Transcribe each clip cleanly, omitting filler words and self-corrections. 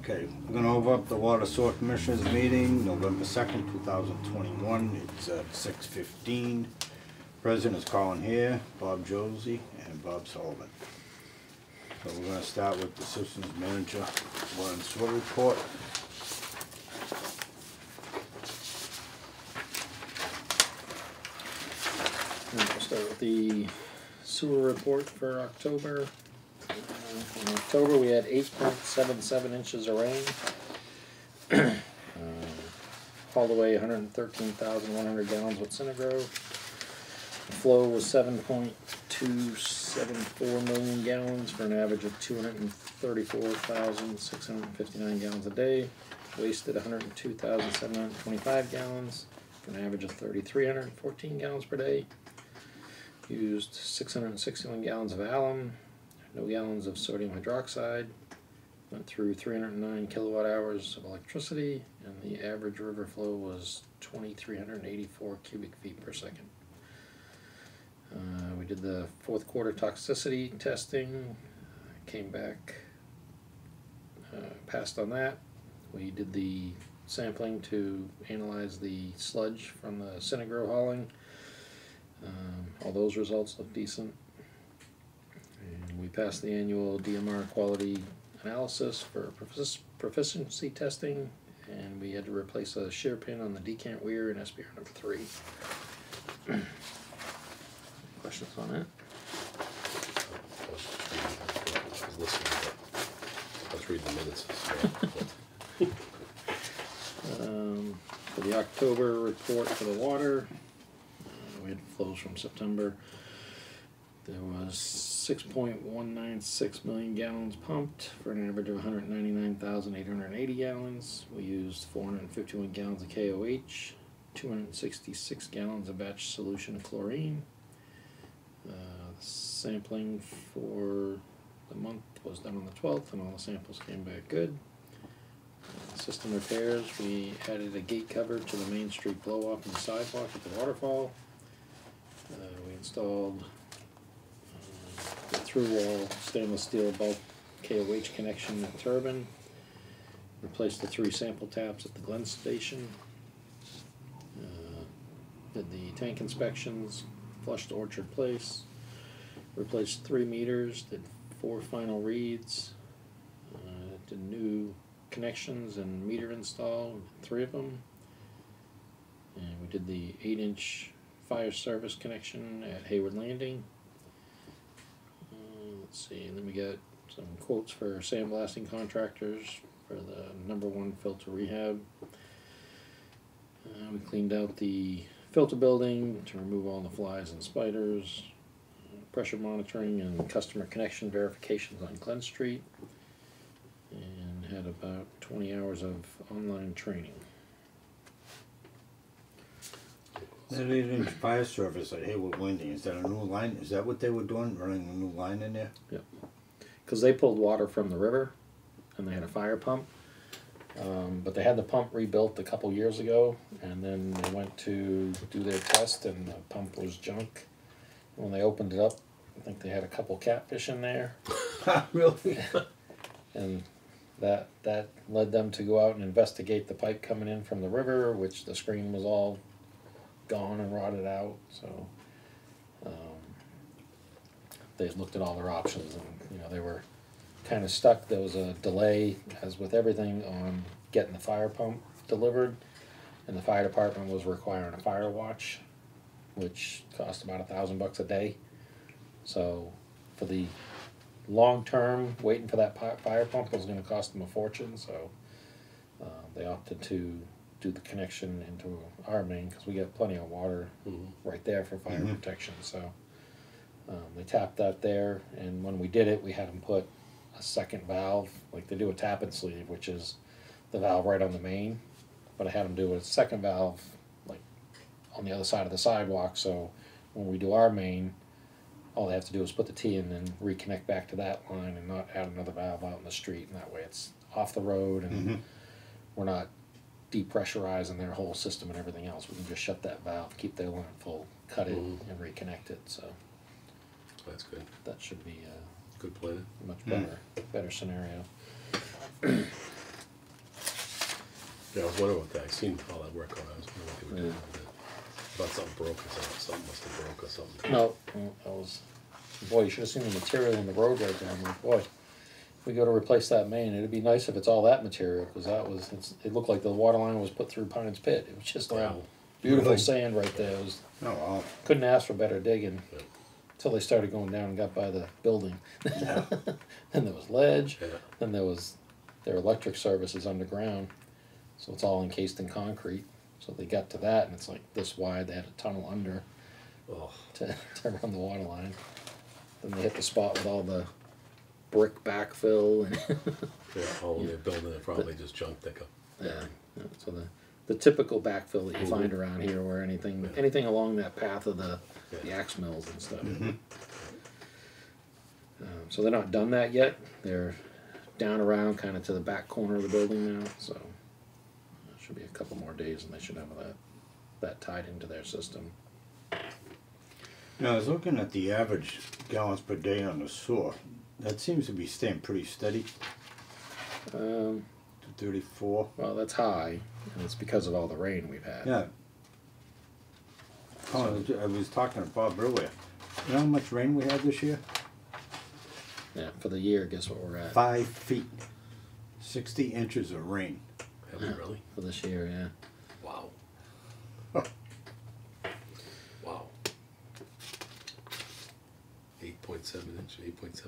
Okay, we're gonna open up the Water Sewer Commissioners meeting, November 2nd, 2021. It's at 6:15. President is calling here, Bob Josie and Bob Sullivan. So we're gonna start with the Systems Manager Water and Sewer Report. We'll start with the sewer report for October. In October we had 8.77 inches of rain. Hauled away 113,100 gallons with Grove. The flow was 7.274 million gallons for an average of 234,659 gallons a day. Wasted 102,725 gallons for an average of 3,314 gallons per day. Used 661 gallons of alum, no gallons of sodium hydroxide. Went through 309 kilowatt hours of electricity, and the average river flow was 2,384 cubic feet per second. We did the fourth quarter toxicity testing, came back, passed on that. We did the sampling to analyze the sludge from the Grove hauling. All those results look decent. And we passed the annual DMR quality analysis for proficiency testing, and we had to replace a shear pin on the decant weir in SBR number 3. Questions on that? I was listening, but I was reading the minutes. For the October report for the water, we had flows from September. There was 6.196 million gallons pumped for an average of 199,880 gallons. We used 451 gallons of KOH, 266 gallons of batch solution of chlorine. Sampling for the month was done on the 12th, and all the samples came back good. System repairs, we added a gate cover to the Main Street blow-off and sidewalk at the waterfall. We installed the through-wall stainless steel bulk KOH connection at turbine. Replaced the 3 sample taps at the Glen station. Did the tank inspections, flushed Orchard Place. Replaced 3 meters, did 4 final reads. Did new connections and meter install, 3 of them. And we did the 8-inch fire service connection at Hayward Landing. Let's see, and then we got some quotes for sandblasting contractors for the number 1 filter rehab. We cleaned out the filter building to remove all the flies and spiders. Pressure monitoring and customer connection verifications on Glen Street. And had about 20 hours of online training. That 8-inch fire service at Hayward Landing, is that a new line? Is that what they were doing, running a new line in there? Yep. Because they pulled water from the river, and they had a fire pump. But they had the pump rebuilt a couple years ago, and then they went to do their test, and the pump was junk. When they opened it up, I think they had a couple catfish in there. Really? And that led them to go out and investigate the pipe coming in from the river, which the screen was all gone and rotted out. So they looked at all their options, and they were kind of stuck. There was a delay, as with everything, on getting the fire pump delivered, and the fire department was requiring a fire watch, which cost about $1,000 a day. So for the long term, waiting for that fire pump was going to cost them a fortune. So they opted to do the connection into our main, because we got plenty of water right there for fire protection. So they tapped that there, and when we did it, we had them put a second valve, like they do a tap and sleeve, which is the valve right on the main, but I had them do a second valve like on the other side of the sidewalk, so when we do our main, all they have to do is put the T in and reconnect back to that line, and not add another valve out in the street, and that way it's off the road, and we're not depressurizing their whole system and everything else. We can just shut that valve, keep their line full, cut it, and reconnect it. So that's good. That should be good plan. Much better scenario. Yeah, I was wondering about that. I seen all that work on it. I was wondering what they were doing with it. I thought something broke or something. Something must have broke or something. No, that was, boy, you should have seen the material in the road right there. I'm like, boy, if we go to replace that main, it'd be nice if it's all that material, because it looked like the water line was put through Pines Pit. It was just Wow. beautiful Really? sand right there. It was, Oh, wow. couldn't ask for better digging. Yeah. Until they started going down and got by the building. Yeah. Then there was ledge. Yeah. Then there was their electric services underground. So it's all encased in concrete. So they got to that, and it's like this wide. They had a tunnel under Oh, to run the water line. Then they hit the spot with all the brick backfill. And yeah. All in their building, they're probably just junk thicker. yeah. So the typical backfill that you find around here, where anything along that path of the axe mills and stuff. So they're not done that yet. They're down around kind of to the back corner of the building now. So it should be a couple more days, and they should have that tied into their system. Now, I was looking at the average gallons per day on the sewer. That seems to be staying pretty steady. 234. Well, that's high, and it's because of all the rain we've had. Yeah. Oh, I was talking to Bob earlier. You know how much rain we had this year? Yeah, for the year, guess what we're at? 5 feet. 60 inches of rain. Have we really? For this year, yeah. Wow. Wow. 8.7 inch, 8.77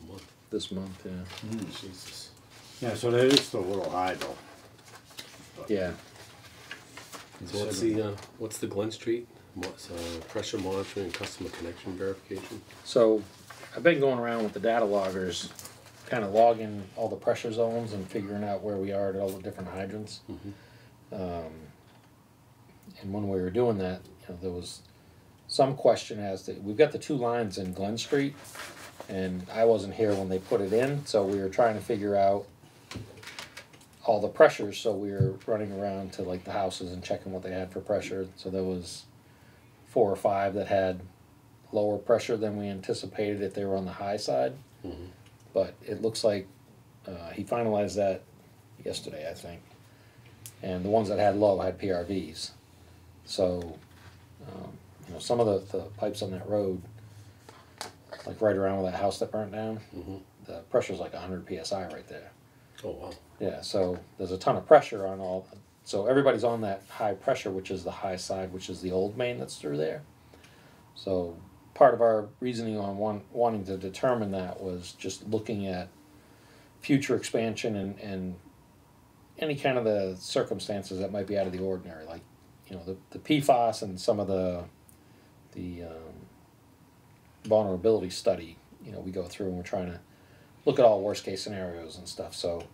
a month. This month, yeah. Jesus. Yeah, so that is still a little high though. Yeah. So what's the Glen Street? Pressure monitoring and customer connection verification? So I've been going around with the data loggers, kind of logging all the pressure zones and figuring out where we are at all the different hydrants. And when we were doing that, there was some question as to, we've got the 2 lines in Glen Street, and I wasn't here when they put it in, so we were trying to figure out all the pressures. So we were running around to like the houses and checking what they had for pressure. So there was 4 or 5 that had lower pressure than we anticipated if they were on the high side. But it looks like he finalized that yesterday, I think. And the ones that had low had PRVs. So, some of the pipes on that road, like right around where that house that burnt down, the pressure's like 100 PSI right there. Oh, wow. Yeah, so there's a ton of pressure on all. So everybody's on that high pressure, which is the high side, which is the old main that's through there. So part of our reasoning on wanting to determine that was just looking at future expansion and any kind of the circumstances that might be out of the ordinary, like the PFAS and some of the vulnerability study. We go through and we're trying to look at all worst case scenarios and stuff. So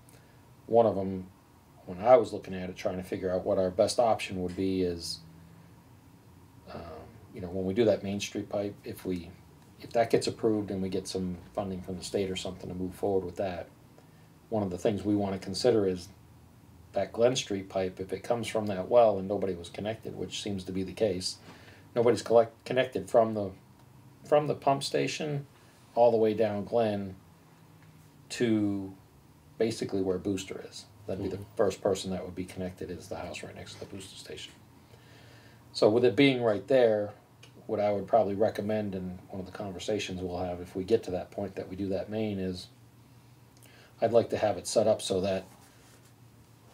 one of them, when I was looking at it, trying to figure out what our best option would be is, when we do that Main Street pipe, if that gets approved and we get some funding from the state or something to move forward with that, one of the things we want to consider is that Glen Street pipe, if it comes from that well and nobody was connected, which seems to be the case, nobody's connected from the pump station all the way down Glen to basically where Booster is. That'd be the first person that would be connected, is the house right next to the booster station. So with it being right there, what I would probably recommend, and one of the conversations we'll have if we get to that point that we do that main, is I'd like to have it set up so that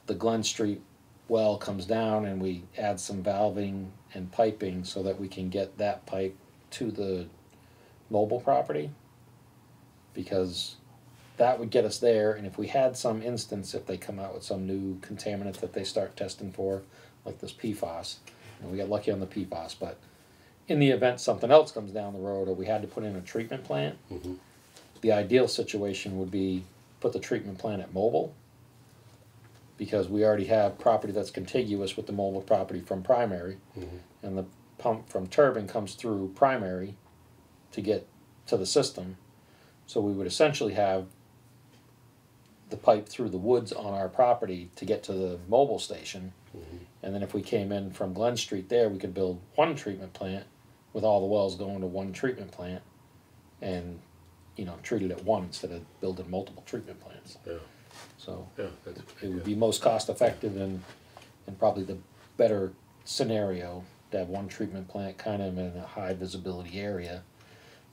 the Glen Street well comes down and we add some valving and piping so that we can get that pipe to the mobile property, because that would get us there. And if we had some instance, if they come out with some new contaminant that they start testing for, like this PFAS, we got lucky on the PFAS, but in the event something else comes down the road or we had to put in a treatment plant, the ideal situation would be put the treatment plant at mobile, because we already have property that's contiguous with the mobile property from primary, and the pump from turbine comes through primary to get to the system. So we would essentially have the pipe through the woods on our property to get to the mobile station. And then if we came in from Glen Street there, we could build one treatment plant with all the wells going to one treatment plant and treat it at one instead of building multiple treatment plants. Yeah. So Yeah, it would be most cost effective and probably the better scenario to have one treatment plant kind of in a high visibility area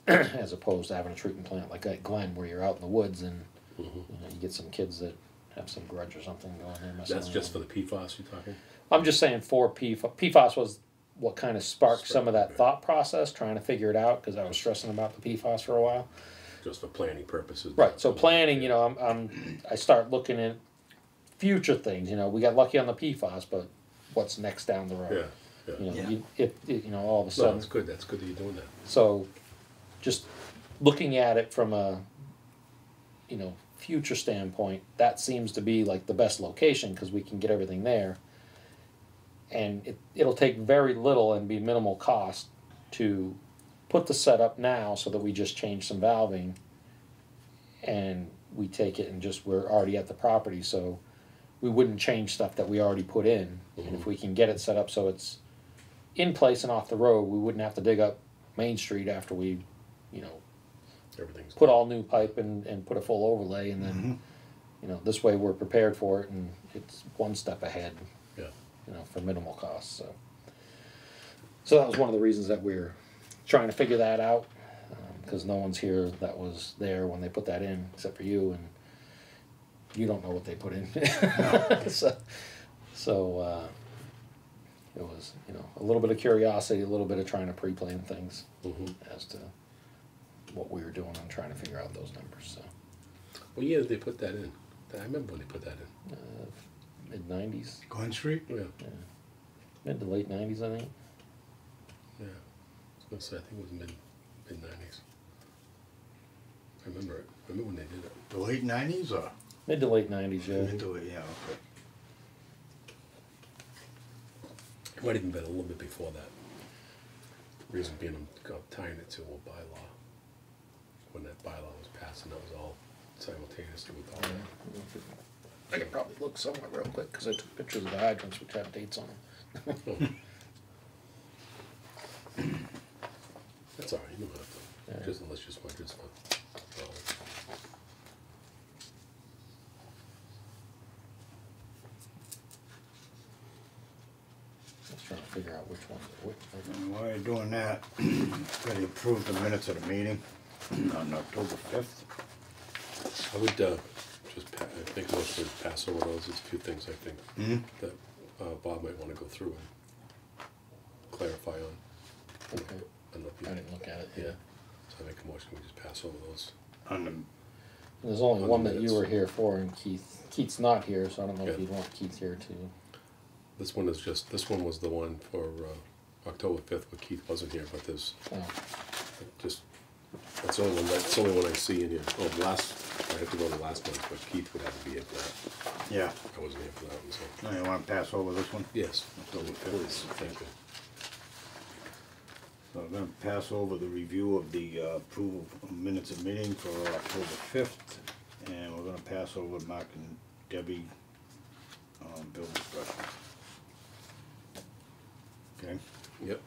as opposed to having a treatment plant like at Glen where you're out in the woods and you know, you get some kids that have some grudge or something going there. That's just for the PFAS you're talking? I'm just saying for PFAS. PFAS was what kind of sparked some of that thought process, trying to figure it out because I was stressing about the PFAS for a while. Just for planning purposes. Right. So planning, you know, I start looking at future things. You know, we got lucky on the PFAS, but what's next down the road? Yeah. You know, Yeah. if you know, all of a No, sudden. that's good. That's good that you're doing that. So, just looking at it from a, you know, future standpoint, that seems to be like the best location because we can get everything there. And it'll take very little and be minimal cost to put the setup now so that we just change some valving and we take it and just we're already at the property, so we wouldn't change stuff that we already put in. And if we can get it set up so it's in place and off the road, we wouldn't have to dig up Main Street after we, you know, Everything's put all new pipe and put a full overlay, and then you know, this way we're prepared for it and it's one step ahead. Yeah. You know, for minimal cost. So that was one of the reasons that we're trying to figure that out, because no one's here that was there when they put that in except for you, and you don't know what they put in. so it was, you know, a little bit of curiosity, a little bit of trying to pre-plan things as to what we were doing and trying to figure out those numbers. So What year did they put that in? I remember when they put that in. mid-90s, Glen Street? Yeah. mid to late 90s, I think. Yeah. I was gonna say, I think it was mid-90s. I remember it. I remember when they did it. The late 90s or? Mid to late 90s, yeah. Into it, yeah, okay. It might have even been a little bit before that. Reason being, I'm tying it to a bylaw. When that bylaw was passed, and that was all simultaneously with all that. I could probably look somewhere real quick because I took pictures of the hydrants which have dates on them. That's all right. You don't have to. Yeah. Just unless you just want just for. Just trying to figure out which ones are which. And while you're doing that, gotta approve the minutes of the meeting on October 5th. I would I think most would pass over those. There's a few things I think that Bob might want to go through and clarify on. Okay. I don't know if you, I didn't look at it. yeah. So I make a motion, we just pass over those. On the, There's only On one the that you minutes. were here for, and Keith's not here, so I don't know if Yeah. you'd want Keith here too. This one was the one for October 5th, where Keith wasn't here, but there's Oh, just, that's the only one I see in here. Oh, I have to go to the last one, but Keith would have to be here for that. yeah. I wasn't here for that one, so. Now you wanna pass over this one? Yes, October 5th. please, thank you. So I'm gonna pass over the review of the approval of minutes of meeting for October 5th. And we're gonna pass over Mark and Debbie bill discussion. Okay, Yep.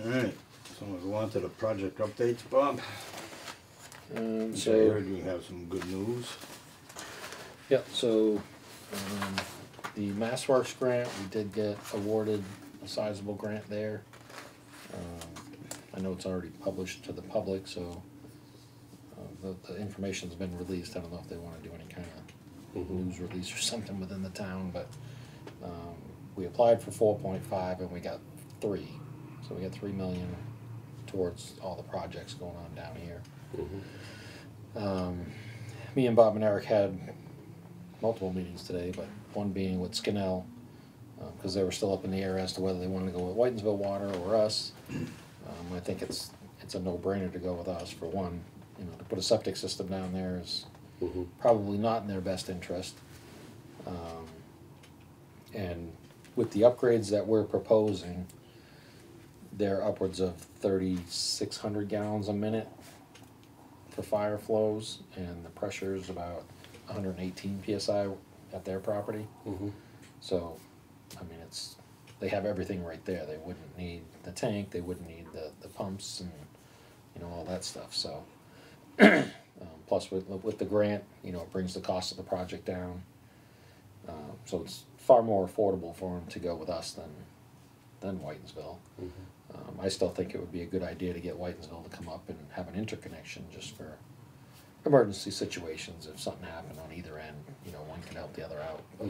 alright, so we'll go on to the project updates, Bob. I so heard you have some good news. yeah, so the Massworks Grant, we did get awarded a sizable grant there. I know it's already published to the public, so the information's been released. I don't know if they want to do any kind of news release or something within the town, but we applied for 4.5 and we got 3, so we got 3 million towards all the projects going on down here. Me and Bob and Eric had multiple meetings today, but one being with Skinnell, because they were still up in the air as to whether they wanted to go with Whitensville Water or us. I think it's a no-brainer to go with us for one. You know, to put a septic system down there is probably not in their best interest. And with the upgrades that we're proposing, they're upwards of 3,600 gallons a minute for fire flows, and the pressure is about 118 psi at their property. So, I mean, they have everything right there. They wouldn't need the tank, they wouldn't need the pumps and, you know, all that stuff. So, plus with the grant, you know, it brings the cost of the project down. So it's far more affordable for them to go with us than Whitensville. I still think it would be a good idea to get Whitensville to come up and have an interconnection just for emergency situations. If something happened on either end, you know, one can help the other out. But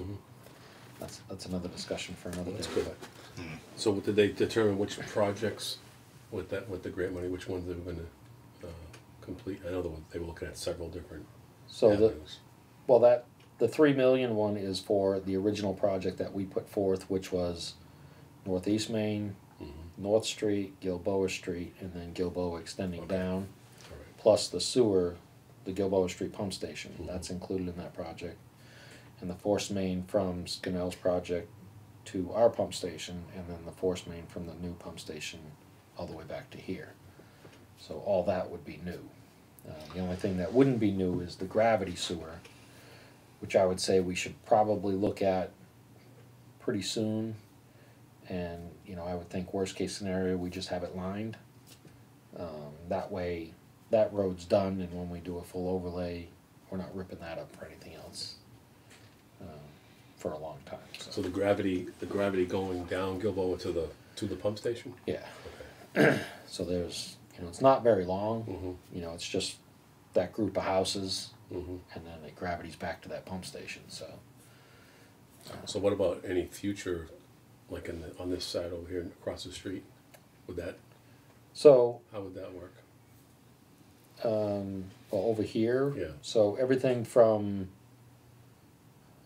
that's another discussion for another day. Good. So did they determine which projects with the grant money, which ones they were going to complete? I know they were looking at several different avenues. The $3 million one is for the original project that we put forth, which was Northeast Main, North Street, Gilboa Street, and then Gilboa extending down, plus the sewer, the Gilboa Street pump station. That's included in that project. And the force main from Scannell's project to our pump station, and then the force main from the new pump station all the way back to here. So all that would be new. The only thing that wouldn't be new is the gravity sewer, which I would say we should probably look at pretty soon. And, you know, I would think worst case scenario, we just have it lined. That way, that road's done, and when we do a full overlay, we're not ripping that up for anything else for a long time. So the gravity going down Gilboa to the pump station? Yeah. Okay. So there's, you know, it's not very long. You know, it's just that group of houses, and then it gravities back to that pump station. So. So what about any future, like on this side over here across the street? So. How would that work? Well, over here. Yeah. So everything from,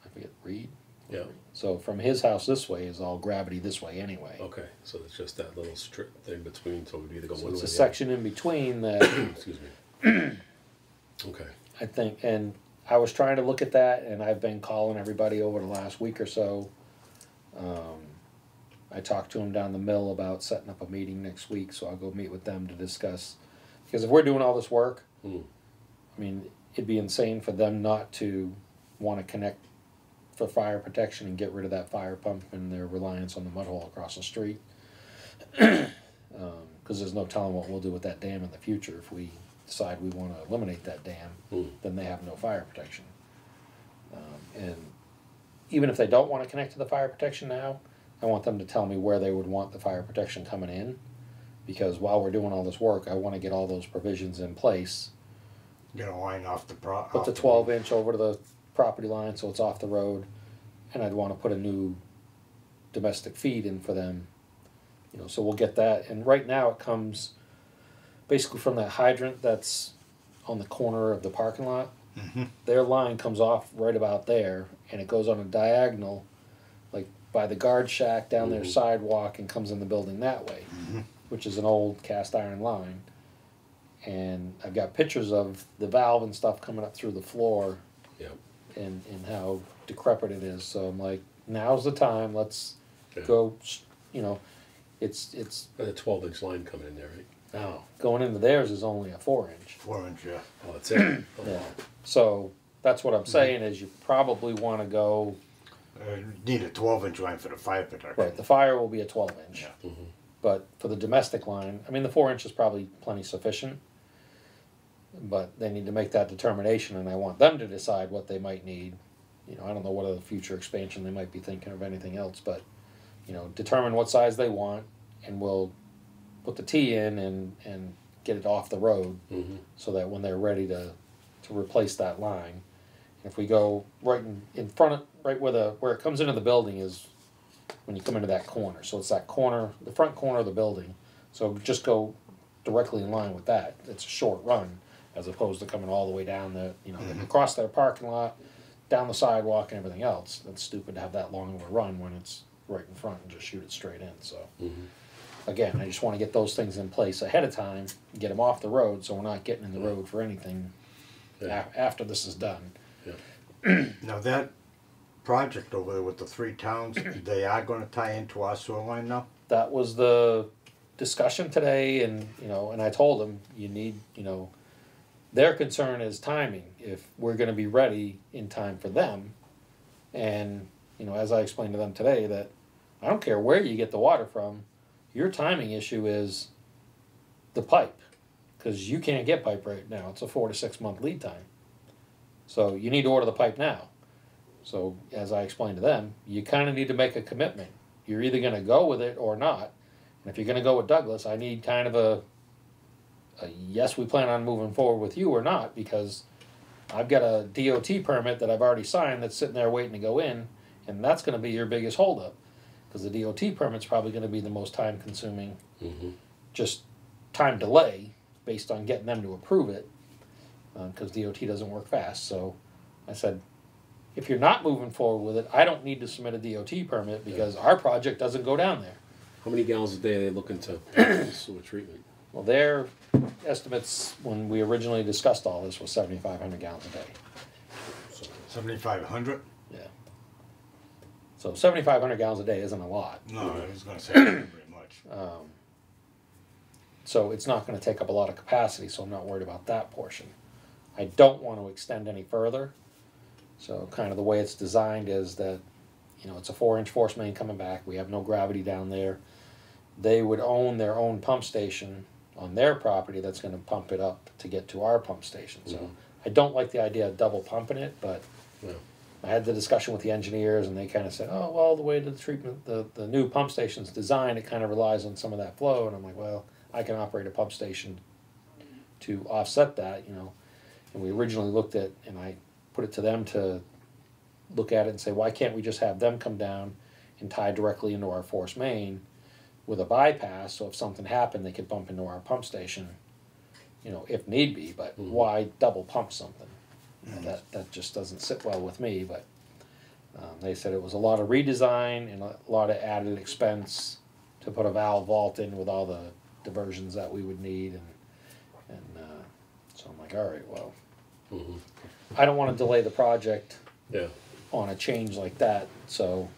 I forget, Reed. Yeah. So from his house this way is all gravity this way anyway. Okay, so it's just that little strip thing between, so we'd either go So one way or it's a the section in between that. Excuse me. Okay. I think, and I was trying to look at that, and I've been calling everybody over the last week or so. I talked to them down the mill about setting up a meeting next week, so I'll go meet with them to discuss. Because if we're doing all this work, I mean, it'd be insane for them not to want to connect for fire protection and get rid of that fire pump and their reliance on the mud hole across the street. Because there's no telling what we'll do with that dam in the future. If we decide we want to eliminate that dam, then they have no fire protection. And even if they don't want to connect to the fire protection now, I want them to tell me where they would want the fire protection coming in. Because while we're doing all this work, I want to get all those provisions in place. Get a line off the Put the 12-inch over to the property line so it's off the road, and I'd want to put a new domestic feed in for them. You know, so we'll get that. And right now it comes basically from that hydrant that's on the corner of the parking lot. Their line comes off right about there, and it goes on a diagonal, like by the guard shack down their sidewalk, and comes in the building that way, which is an old cast iron line. And I've got pictures of the valve and stuff coming up through the floor. Yeah. And how decrepit it is. So I'm like, now's the time. Let's go. You know, it's a 12-inch line coming in there, right? No, going into theirs is only a 4-inch. 4-inch, yeah. Oh, that's it. Yeah. So that's what I'm saying is you probably want to go. Need a 12-inch line for the fire protection. Right. The fire will be a 12-inch. Yeah. But for the domestic line, I mean, the 4-inch is probably plenty sufficient. But they need to make that determination, and I want them to decide what they might need. You know, I don't know what other future expansion they might be thinking of, anything else, but, you know, determine what size they want, and we'll put the T in and get it off the road so that when they're ready to replace that line, if we go right in front of, right where it comes into the building is when you come into that corner. So it's that corner, the front corner of the building. So just go directly in line with that. It's a short run, as opposed to coming all the way down the, you know, across their parking lot, down the sidewalk and everything else. That's stupid to have that long of a run when it's right in front and just shoot it straight in. So, again, I just want to get those things in place ahead of time, get them off the road so we're not getting in the road for anything after this is done. Now that project over there with the 3 towns, they are going to tie into our sewer line now? That was the discussion today, and, you know, and I told them, you need, you know, their concern is timing. If we're going to be ready in time for them, and, you know, as I explained to them today, that I don't care where you get the water from, your timing issue is the pipe, because you can't get pipe right now. It's a 4 to 6 month lead time. So you need to order the pipe now. So as I explained to them, you kind of need to make a commitment. You're either going to go with it or not. And if you're going to go with Douglas, I need kind of a yes, we plan on moving forward with you or not, because I've got a DOT permit that I've already signed that's sitting there waiting to go in, and that's going to be your biggest holdup, because the DOT permit's probably going to be the most time consuming, just time delay based on getting them to approve it, because DOT doesn't work fast. So I said, if you're not moving forward with it, I don't need to submit a DOT permit because our project doesn't go down there. How many gallons a day are they looking to pay sewer treatment? Well, their estimates when we originally discussed all this was 7,500 gallons a day. 7,500? Yeah. So 7,500 gallons a day isn't a lot. No, I was going to say not very much. So it's not going to take up a lot of capacity, so I'm not worried about that portion. I don't want to extend any further. So kind of the way it's designed is that, you know, it's a 4-inch force main coming back. We have no gravity down there. They would own their own pump station on their property that's going to pump it up to get to our pump station. So I don't like the idea of double pumping it, but I had the discussion with the engineers, and they kind of said, oh, well, the way the treatment, the new pump station's designed, it kind of relies on some of that flow. And I'm like, well, I can operate a pump station to offset that, you know. And we originally looked at, and I put it to them to look at it and say, why can't we just have them come down and tie directly into our force main with a bypass, so if something happened, they could bump into our pump station, you know, if need be. But why double pump something? You know, that just doesn't sit well with me. But they said it was a lot of redesign and a lot of added expense to put a valve vault in with all the diversions that we would need, and so I'm like, all right, well, I don't want to delay the project on a change like that, so.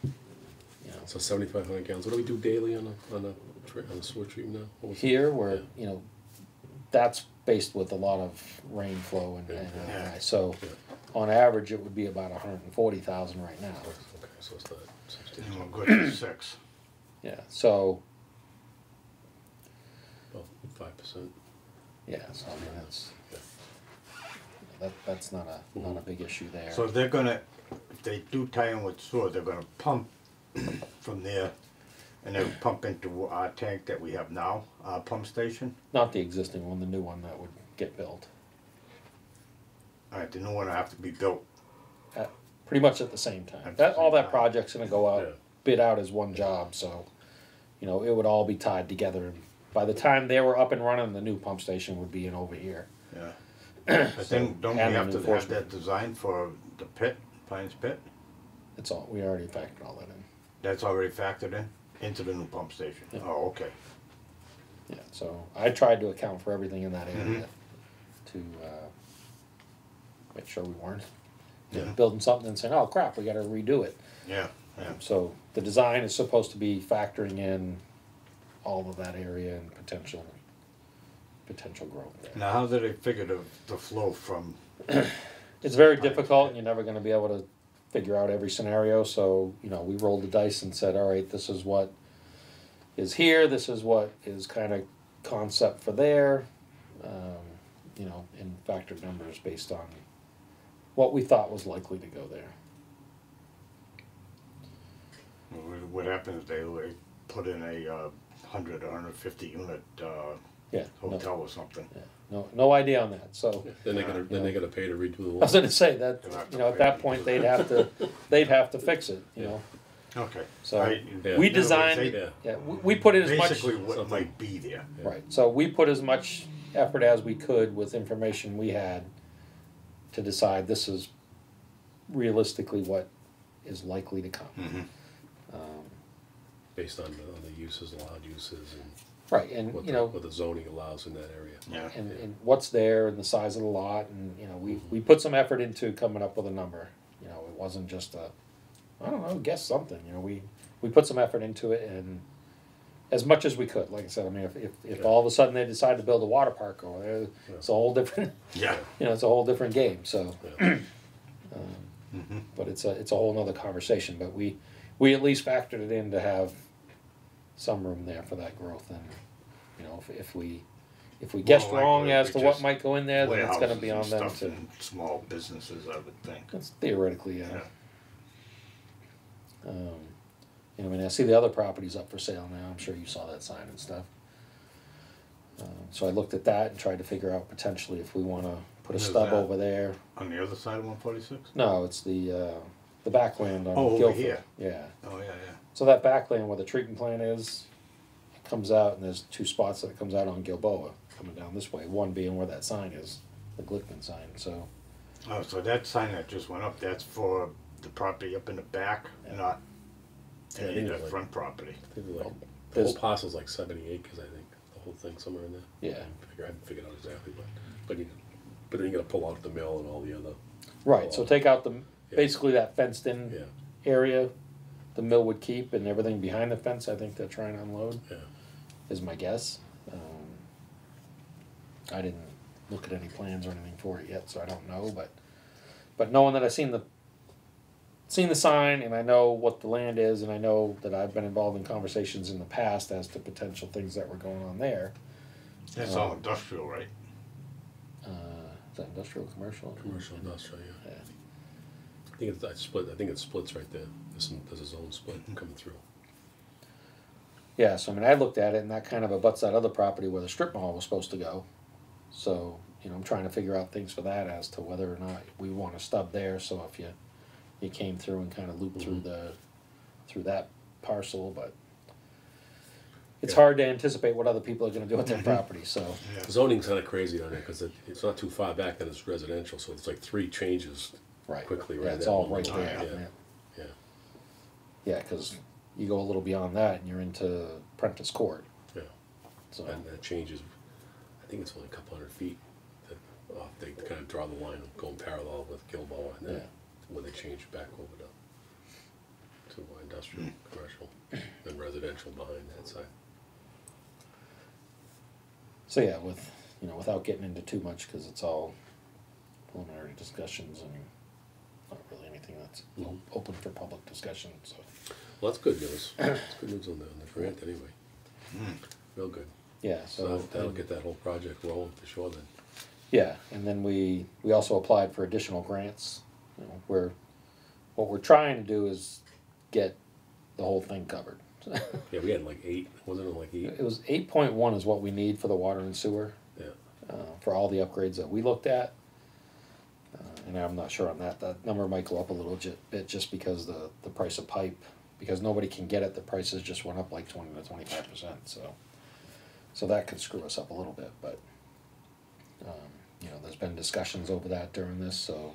So 7,500 gallons. What do we do daily on the sewer treatment now? Here, where you know, that's based with a lot of rainflow and so on average it would be about 140,000 right now. Okay, so it's not substantial. And we're good for 6. Yeah, so About 5%. yeah, so I mean that's not a big issue there. So they're going to, if they do tie in with sewer, they're going to pump from there, and they'll pump into our tank that we have now, our pump station. Not the existing one, the new one that would get built. All right, the new one will have to be built. Pretty much at the same time. At the All same that time. project's going to go out, bid out as one job, so you know it would all be tied together. And by the time they were up and running, the new pump station would be in over here. Yeah. But then don't we and have to have enforcement. that designed for the pit, Pines Pit? It's all we already factored all that in. That's already factored in into the new pump station. Yeah. Oh, okay. Yeah, so I tried to account for everything in that area to make sure we weren't building something and saying, "Oh crap, we got to redo it." Yeah. Yeah. So the design is supposed to be factoring in all of that area and potential growth there. Now, how do they figure the flow from? It's very difficult, and you're never going to be able to figure out every scenario. So you know, we rolled the dice and said, "All right, this is what is here. This is what is kind of concept for there." You know, and factored numbers based on what we thought was likely to go there. What happens if they put in a 100 or 150 unit hotel or something? Yeah, no idea on that. So Then they gotta pay to redo the I wall. was going to say that you know at that point they'd have to fix it. You know. Okay. So we designed. We put in as much. Basically, what might be there. Right. So we put as much effort as we could with information we had to decide this is realistically what is likely to come. Based on the uses, allowed uses, and Right, and what you know, what the zoning allows in that area. Yeah. and what's there and the size of the lot, and you know, we put some effort into coming up with a number. You know, it wasn't just I don't know, guess something. You know, we put some effort into it, and as much as we could. Like I said, I mean, if all of a sudden they decide to build a water park over there, it's a whole different. Yeah. You know, it's a whole different game. So, Yeah. but it's a whole nother conversation. But we at least factored it in to have some room there for that growth, and you know, if we guessed wrong as to what might go in there, then it's going to be on them to to. small businesses, I would think. That's theoretically, yeah. You know, I mean, I see the other properties up for sale now. I'm sure you saw that sign and stuff. So I looked at that and tried to figure out potentially if we want to put a Where's stub that? over there. On the other side of 146? No, it's the backland on Oh, over Guilford. here. Yeah. Oh, yeah, yeah. So that backland where the treatment plant is, it comes out, and there's two spots that it comes out on Gilboa coming down this way. One being where that sign is, the Glickman sign. So Oh, so that sign that just went up, that's for the property up in the back, not Yeah, I any think of it's the like- front property. I think like, the There's- whole parcel's like 70 acres, I think, the whole thing somewhere in there. yeah, I haven't figured out exactly, but then you gotta pull out the mill and all the other, right. So take out the Yeah. basically that fenced in yeah, area, the mill would keep, and everything behind the fence. I think they're trying to unload. yeah. Is my guess. I didn't look at any plans or anything for it yet, so I don't know. But knowing that I've seen the sign, and I know what the land is, and I know that I've been involved in conversations in the past as to potential things that were going on there. That's all industrial, right? Is that industrial, commercial? Commercial, industrial, yeah. Yeah. I think it's that split, I think it splits right there. There's a zone split coming through. Yeah, so I mean, I looked at it, and that kind of abuts that other property where the strip mall was supposed to go. So, you know, I'm trying to figure out things for that as to whether or not we want to stub there. So if you came through and kind of looped through that parcel, but it's Yeah. hard to anticipate what other people are going to do with their property. So Yeah. Zoning's kinda crazy on there, cause it's not too far back, then it's residential, so it's like 3 changes right, quickly, yeah, right? it's that all one right line, there. Yeah, yeah. Yeah, because you go a little beyond that, and you're into Prentice Court. Yeah. So And that changes, I think it's only a couple hundred feet that they kind of draw the line of going parallel with Gilboa, and then Yeah. when they change back over to industrial, commercial, and residential behind that side. So yeah, without getting into too much, because it's all preliminary discussions and not really anything that's open for public discussion. So Well, that's good news. It's good news on the grant anyway. Real good. yeah, So so that'll get that whole project rolling for sure then. yeah, and then we also applied for additional grants. You know, what we're trying to do is get the whole thing covered. Yeah, we had like 8, wasn't it like 8? It was 8.1 is what we need for the water and sewer. Yeah. For all the upgrades that we looked at. And I'm not sure on that. That number might go up a little bit just because the price of pipe, because nobody can get it, the prices just went up like 20 to 25%. So that could screw us up a little bit. But, you know, there's been discussions over that during this, so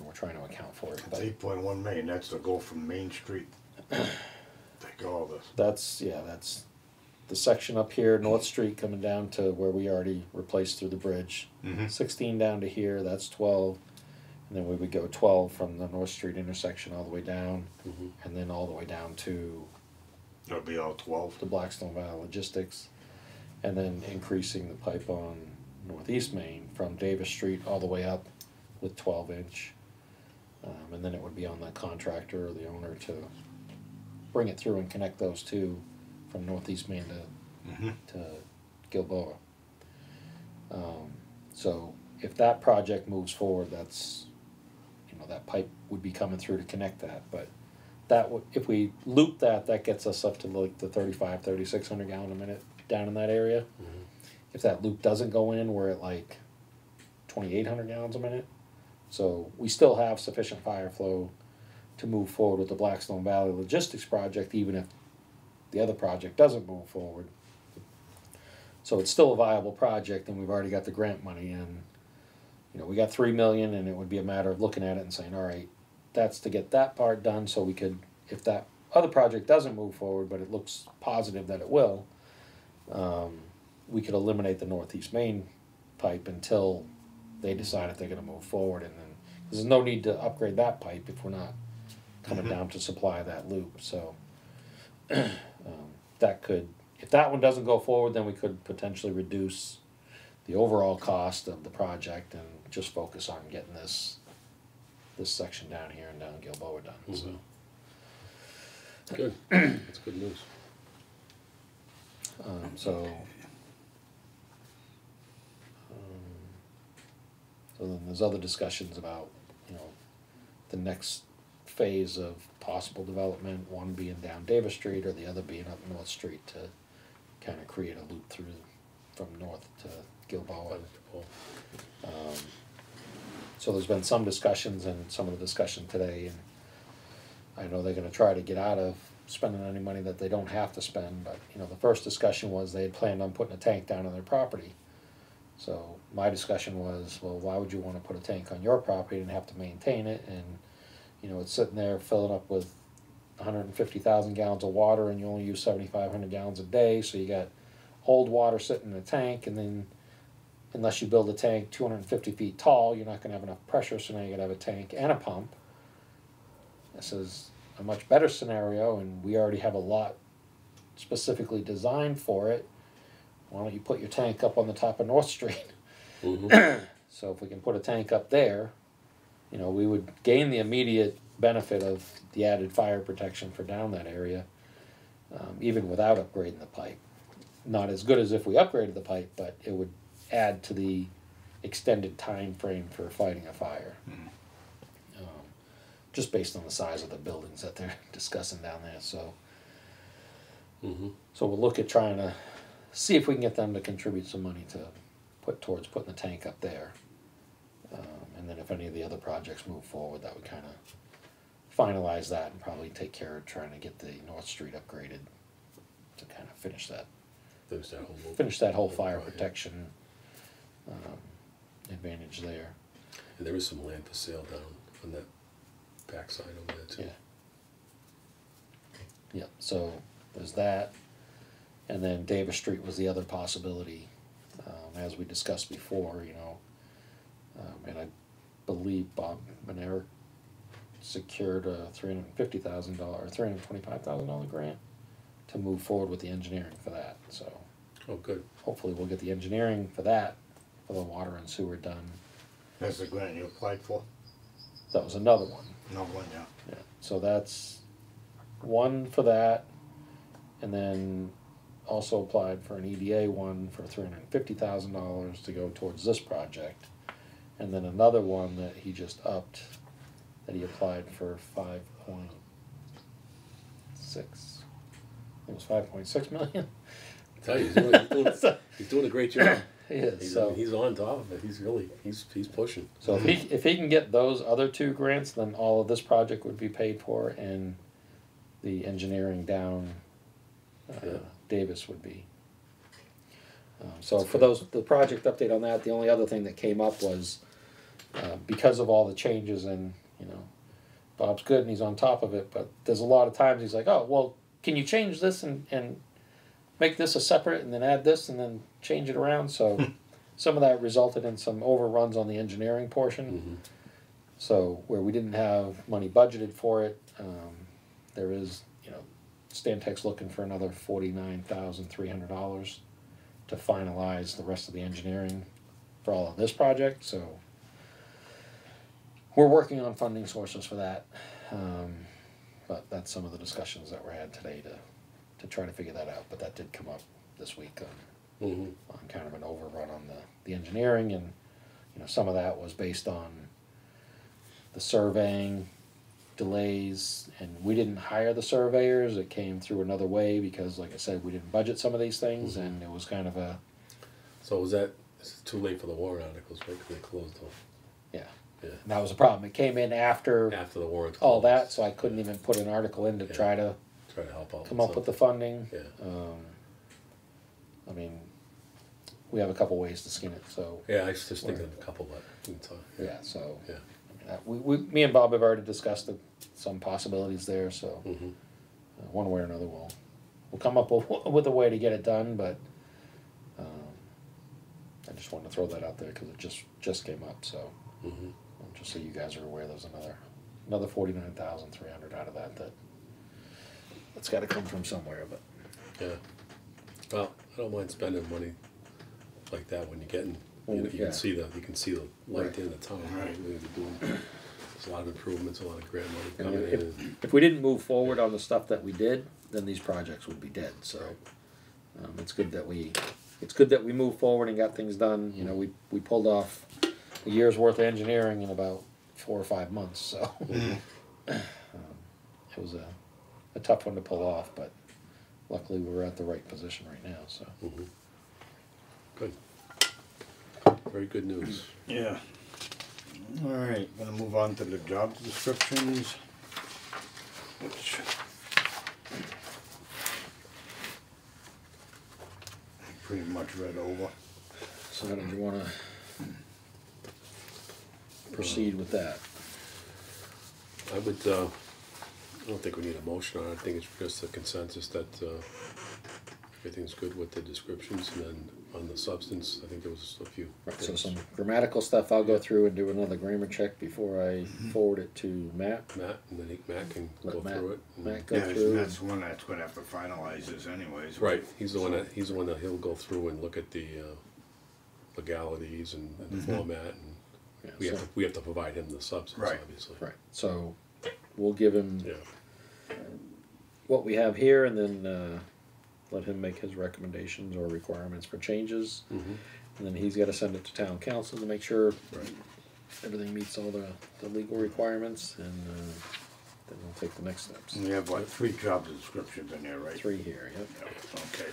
we're trying to account for it. It's But 8.1 million, that's to go from Main Street. Take all this. that's the section up here, North Street, coming down to where we already replaced through the bridge. 16 down to here, that's 12. And then we would go 12 from the North Street intersection all the way down, and then all the way down to It'll be all 12. the Blackstone Valley Logistics, and then increasing the pipe on Northeast Main from Davis Street all the way up with 12-inch. And then it would be on the contractor or the owner to bring it through and connect those two from Northeast Main to Gilboa. So if that project moves forward, that's, you know, that pipe would be coming through to connect that. But that would, if we loop that, that gets us up to like the 3,600 gallon a minute down in that area. If that loop doesn't go in, we're at like 2,800 gallons a minute. So we still have sufficient fire flow to move forward with the Blackstone Valley Logistics project, even if the other project doesn't move forward. So it's still a viable project, and we've already got the grant money in. You know, we got $3 million, and it would be a matter of looking at it and saying, all right, that's to get that part done, so we could, if that other project doesn't move forward, but it looks positive that it will, we could eliminate the Northeast Main pipe until they decide if they're going to move forward, and then there's no need to upgrade that pipe if we're not coming down to supply that loop. So that could, if that one doesn't go forward, then we could potentially reduce the overall cost of the project and just focus on getting this section down here and down Gilboa done. So Good. That's good news. So then there's other discussions about, you know, the next phase of possible development, one being down Davis Street or the other being up North Street to kind of create a loop through from North to Gilboa. So there's been some discussions and some of the discussion today, and I know they're going to try to get out of spending any money that they don't have to spend, but you know, the first discussion was they had planned on putting a tank down on their property. So my discussion was, well, why would you want to put a tank on your property and have to maintain it? And you know, it's sitting there filling up with 150,000 gallons of water, and you only use 7,500 gallons a day. So you got old water sitting in a tank, and then unless you build a tank 250 feet tall, you're not going to have enough pressure. So now you got to have a tank and a pump. This is a much better scenario, and we already have a lot specifically designed for it. Why don't you put your tank up on the top of North Street? Mm-hmm. So if we can put a tank up there, you know, we would gain the immediate benefit of the added fire protection for down that area, even without upgrading the pipe. Not as good as if we upgraded the pipe, but it would add to the extended time frame for fighting a fire. Just based on the size of the buildings that they're discussing down there. So, so we'll look at trying to see if we can get them to contribute some money to put towards putting the tank up there. And then if any of the other projects move forward, that would kind of finalize that and probably take care of trying to get the North Street upgraded to kind of finish that whole fire protection advantage there. And there is some land for sale down on that backside over there too. Yeah, so there's that. And then Davis Street was the other possibility, as we discussed before, you know. And I believe Bob and Eric secured a $350,000 or $325,000 grant to move forward with the engineering for that. So, oh, good. Hopefully, we'll get the engineering for that, for the water and sewer done. That's the grant you applied for? That was another one. Another one, yeah. Yeah. So that's one for that, and then also applied for an EDA one for $350,000 to go towards this project. And then another one that he just upped, that he applied for 5.6. It was 5.6 million. I tell you, he's doing a great job. He is. He's on top of it. He's pushing. So if he can get those other two grants, then all of this project would be paid for, and the engineering down Davis would be. So That's for good. the project update on that, the only other thing that came up was because of all the changes, and you know, Bob's good and he's on top of it, but there's a lot of times he's like, oh, well, can you change this and make this a separate and then add this and then change it around? So some of that resulted in some overruns on the engineering portion. So where we didn't have money budgeted for it, there is, you know, Stantec's looking for another $49,300 to finalize the rest of the engineering for all of this project. So we're working on funding sources for that. But that's some of the discussions that were had today to try to figure that out. But that did come up this week on kind of an overrun on the engineering, and you know, some of that was based on the surveying delays, and we didn't hire the surveyors. It came through another way because, like I said, we didn't budget some of these things, and it was kind of a... So was that, it's too late for the warrant articles, right? Because they closed them. Yeah. Yeah. And that was a problem. It came in after The warrant all closed. that, so I couldn't even put an article in to try to help out. come up with the funding. Yeah. I mean, we have a couple ways to skin it, so... Yeah, I was just thinking of a couple, but we can talk. Yeah, so... Yeah. I mean, me and Bob have already discussed some possibilities there, so one way or another we'll come up with a way to get it done, but I just wanted to throw that out there because it just came up, so just so you guys are aware, there's another $49,300 out of that's got to come from somewhere, but Yeah. Well, I don't mind spending money like that when you're getting. Well, You yeah. can see the light Right. in the tunnel. Right. There's a lot of improvements, a lot of grant money I coming mean, in. if we didn't move forward on the stuff that we did, then these projects would be dead. So it's good that we moved forward and got things done. You know, we pulled off a year's worth of engineering in about 4 or 5 months. So it was a tough one to pull off, but luckily we were at the right position right now, so. Mhm. Good. Very good news. Yeah. All right, gonna move on to the job descriptions, which I pretty much read over. So how did you wanna proceed with that? I would, I don't think we need a motion on it. I think it's just a consensus that everything's good with the descriptions, and then on the substance, I think there was a few Right, so things. some grammatical stuff I'll go through and do another grammar check before I forward it to Matt. Matt, and then Matt can Let go through it. Matt go Yeah, through. that's the one that's gonna have to finalize this anyways. Right, he's the one that he'll go through and look at the legalities and the format, and Yeah, we have to provide him the substance, Right. obviously. Right, so we'll give him Yeah. what we have here and then let him make his recommendations or requirements for changes. Mhm. And then he's gotta send it to town council to make sure Right. everything meets all the legal requirements, and then we'll take the next steps. We have what, 3 job descriptions in there, right? 3 here, yep. Yep, okay.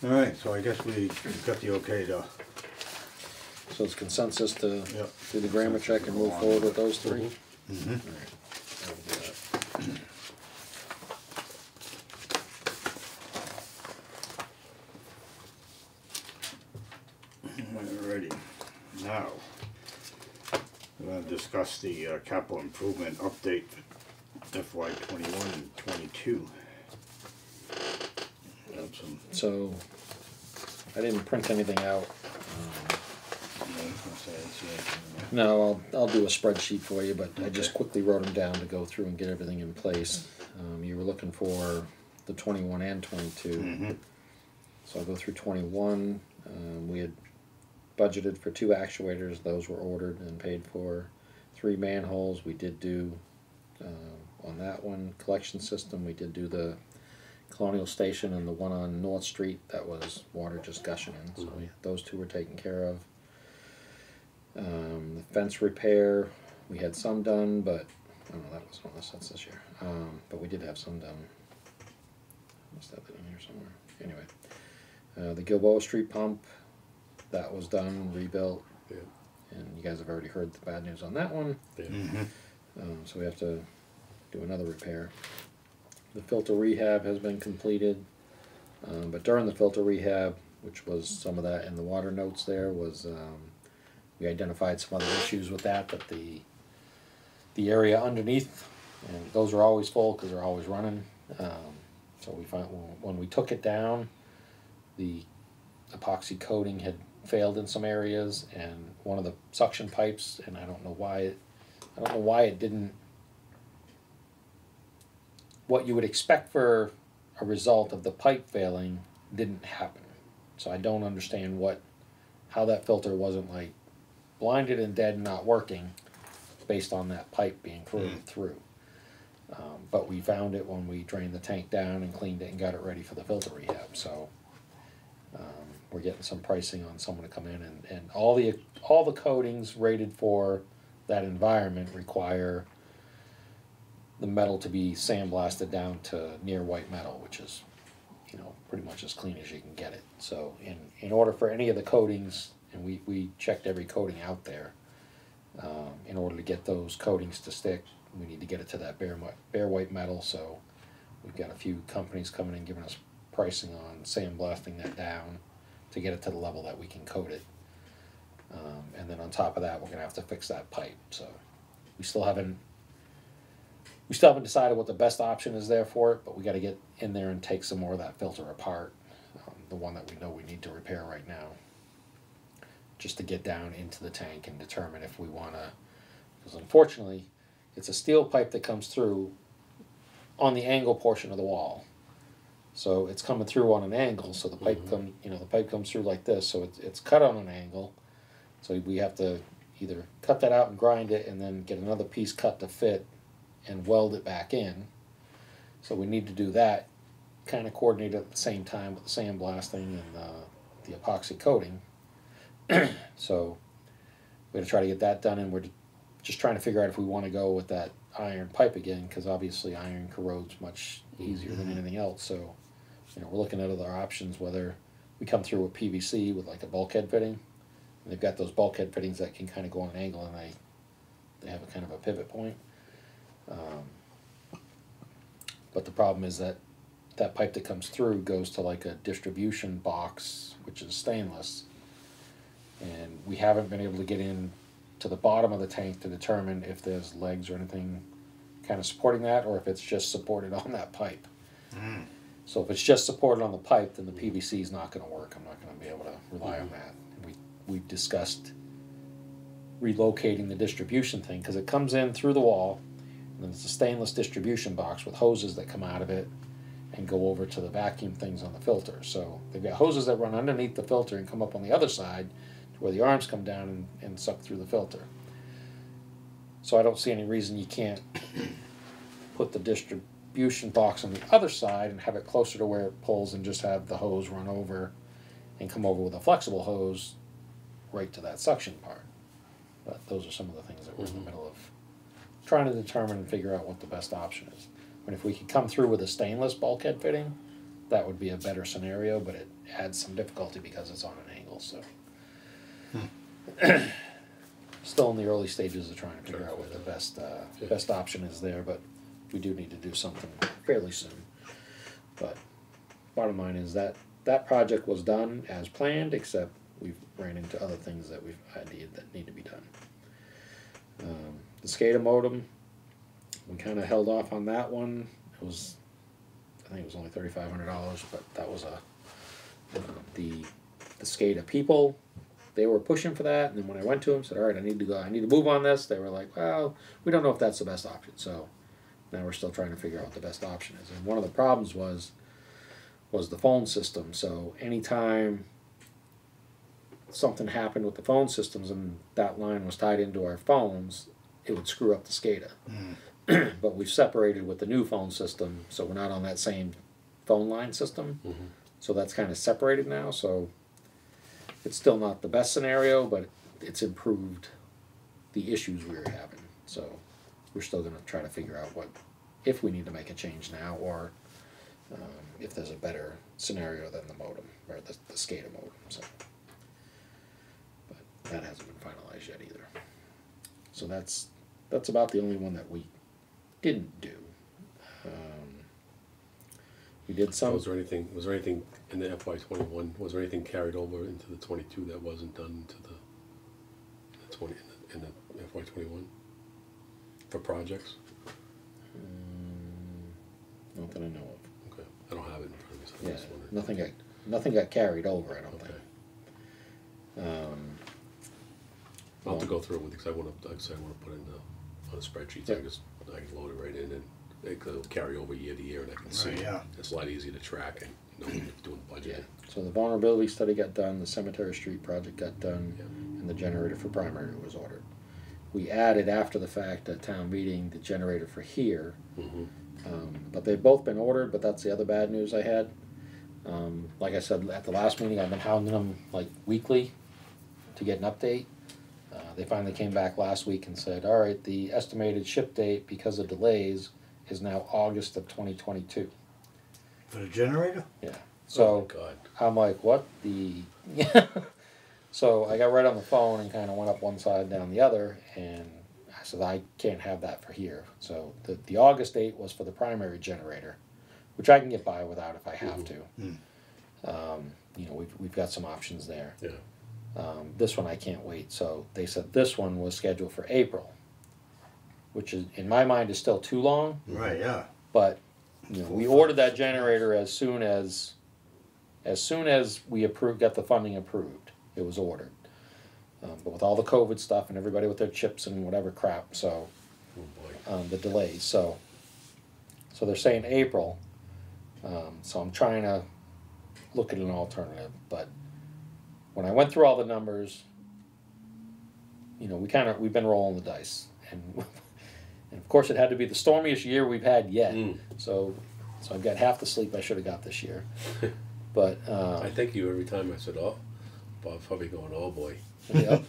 All right, so I guess we got the okay to, So it's consensus to Yep. do the grammar check and move forward with those 3? Mhm. All right, I will do that. Alrighty, now, we're gonna discuss the capital improvement update for FY 21 and 22. Have some, So, I didn't print anything out. I was gonna say, I see anything in there. No, I'll do a spreadsheet for you, but I just quickly wrote them down to go through and get everything in place. You were looking for the 21 and 22. Mhm. So I'll go through 21. We had budgeted for 2 actuators. Those were ordered and paid for. 3 manholes. We did do on that one. Collection system. We did do the Colonial Station and the one on North Street. That was water just gushing in. So those 2 were taken care of. The fence repair. We had some done, but oh no, that wasn't on the sets this year. But we did have some done. Must have it in here somewhere. Anyway, the Gilboa Street pump, that was done, rebuilt, Yeah. and you guys have already heard the bad news on that one. Yeah. Mhm. So we have to do another repair. The filter rehab has been completed, but during the filter rehab, which was some of that in the water notes there, was we identified some other issues with that, but the area underneath, and those are always full because they're always running. So we found when we took it down, the epoxy coating had failed in some areas, and one of the suction pipes, and I don't know why it didn't. What you would expect for a result of the pipe failing didn't happen. So I don't understand how that filter wasn't like blinded and dead and not working based on that pipe being corroded through. But we found it when we drained the tank down and cleaned it and got it ready for the filter rehab. So we're getting some pricing on someone to come in, and all the coatings rated for that environment require the metal to be sandblasted down to near white metal, which is, pretty much as clean as you can get it. So in order for any of the coatings, and we checked every coating out there, in order to get those coatings to stick, we need to get it to that bare white metal. So we've got a few companies coming in giving us pricing on sandblasting that down to get it to the level that we can coat it. And then on top of that, we're gonna have to fix that pipe. So we still haven't decided what the best option is there for it, but we got to get in there and take some more of that filter apart, the one that we know we need to repair right now, just to get down into the tank and determine if we want to, because unfortunately it's a steel pipe that comes through on the angle portion of the wall, so it's coming through on an angle, so the pipe the pipe comes through like this, so it's cut on an angle, so we have to either cut that out and grind it and then get another piece cut to fit and weld it back in. So we need to do that, kind of coordinate at the same time with the sandblasting and the epoxy coating. So we're going to try to get that done, and we're just trying to figure out if we want to go with that iron pipe again, because obviously iron corrodes much easier than anything else. So, you know, we're looking at other options, whether we come through with PVC with like a bulkhead fitting. And they've got those bulkhead fittings that can kind of go on an angle, and they have a kind of a pivot point. But the problem is that that pipe that comes through goes to like a distribution box, which is stainless. And we haven't been able to get in to the bottom of the tank to determine if there's legs or anything kind of supporting that, or if it's just supported on that pipe. So if it's just supported on the pipe, then the PVC is not going to work. I'm not going to be able to rely on that. We've discussed relocating the distribution thing, because it comes in through the wall, and then it's a stainless distribution box with hoses that come out of it and go over to the vacuum things on the filter. So they've got hoses that run underneath the filter and come up on the other side to where the arms come down and suck through the filter. So I don't see any reason you can't put the distribution box on the other side and have it closer to where it pulls, and just have the hose run over and come over with a flexible hose right to that suction part. But those are some of the things that we're in the middle of trying to determine and figure out what the best option is. But if we could come through with a stainless bulkhead fitting, that would be a better scenario, but it adds some difficulty because it's on an angle. So still in the early stages of trying to figure out what the best option is there, but we do need to do something fairly soon. But bottom line is that that project was done as planned, except we've ran into other things that we've ideated that need to be done. The SCADA modem, we kind of held off on that one. It was, I think it was only $3,500, but that was the SCADA people. They were pushing for that, and then when I went to them, said, "All right, I need to go. I need to move on this." They were like, "Well, we don't know if that's the best option." So now we're still trying to figure out what the best option is. And one of the problems was the phone system. So anytime something happened with the phone systems and that line was tied into our phones, it would screw up the SCADA. But we've separated with the new phone system, so we're not on that same phone line system. So that's kind of separated now. So it's still not the best scenario, but it's improved the issues we were having. So we're still going to try to figure out if we need to make a change now, or if there's a better scenario than the modem, or the SCADA modem. So, but that hasn't been finalized yet either. So that's about the only one that we didn't do. We did some. Was there anything in the FY21? Was there anything carried over into the 22 that wasn't done into the 20 in the FY21 for projects? Not that I know of. Okay, I don't have it in front of me. So I'm just wondering. Nothing got carried over. I don't think. I'll have to go through it with, because I want to put it on a spreadsheet. So I can load it right in, and it'll carry over year to year, and I can see. Yeah. It's a lot easier to track and when you're doing the budget. Yeah. So the vulnerability study got done, the Cemetery Street project got done, and the generator for primary was ordered. We added after the fact at town meeting the generator for here, but they've both been ordered. But that's the other bad news I had. Like I said at the last meeting, I've been hounding them like weekly to get an update. They finally came back last week and said, "All right, the estimated ship date because of delays is now August of 2022." For the generator? Yeah. So So I'm like, what the? So I got right on the phone and kind of went up one side, down the other, and I said, I can't have that for here. So the August date was for the primary generator, which I can get by without if I have to. You know, we've got some options there. Yeah. This one I can't wait. So they said this one was scheduled for April, which is in my mind is still too long. Right, yeah. But you know, we ordered that generator as soon as we got the funding approved. It was ordered. But with all the COVID stuff and everybody with their chips and whatever crap, so the delays. So they're saying April. So I'm trying to look at an alternative. But when I went through all the numbers, you know, we've been rolling the dice, and of course it had to be the stormiest year we've had yet. So I've got half the sleep I should have got this year. But I thank you every time I said, "Oh," Bob's probably going, "Oh boy." Yep.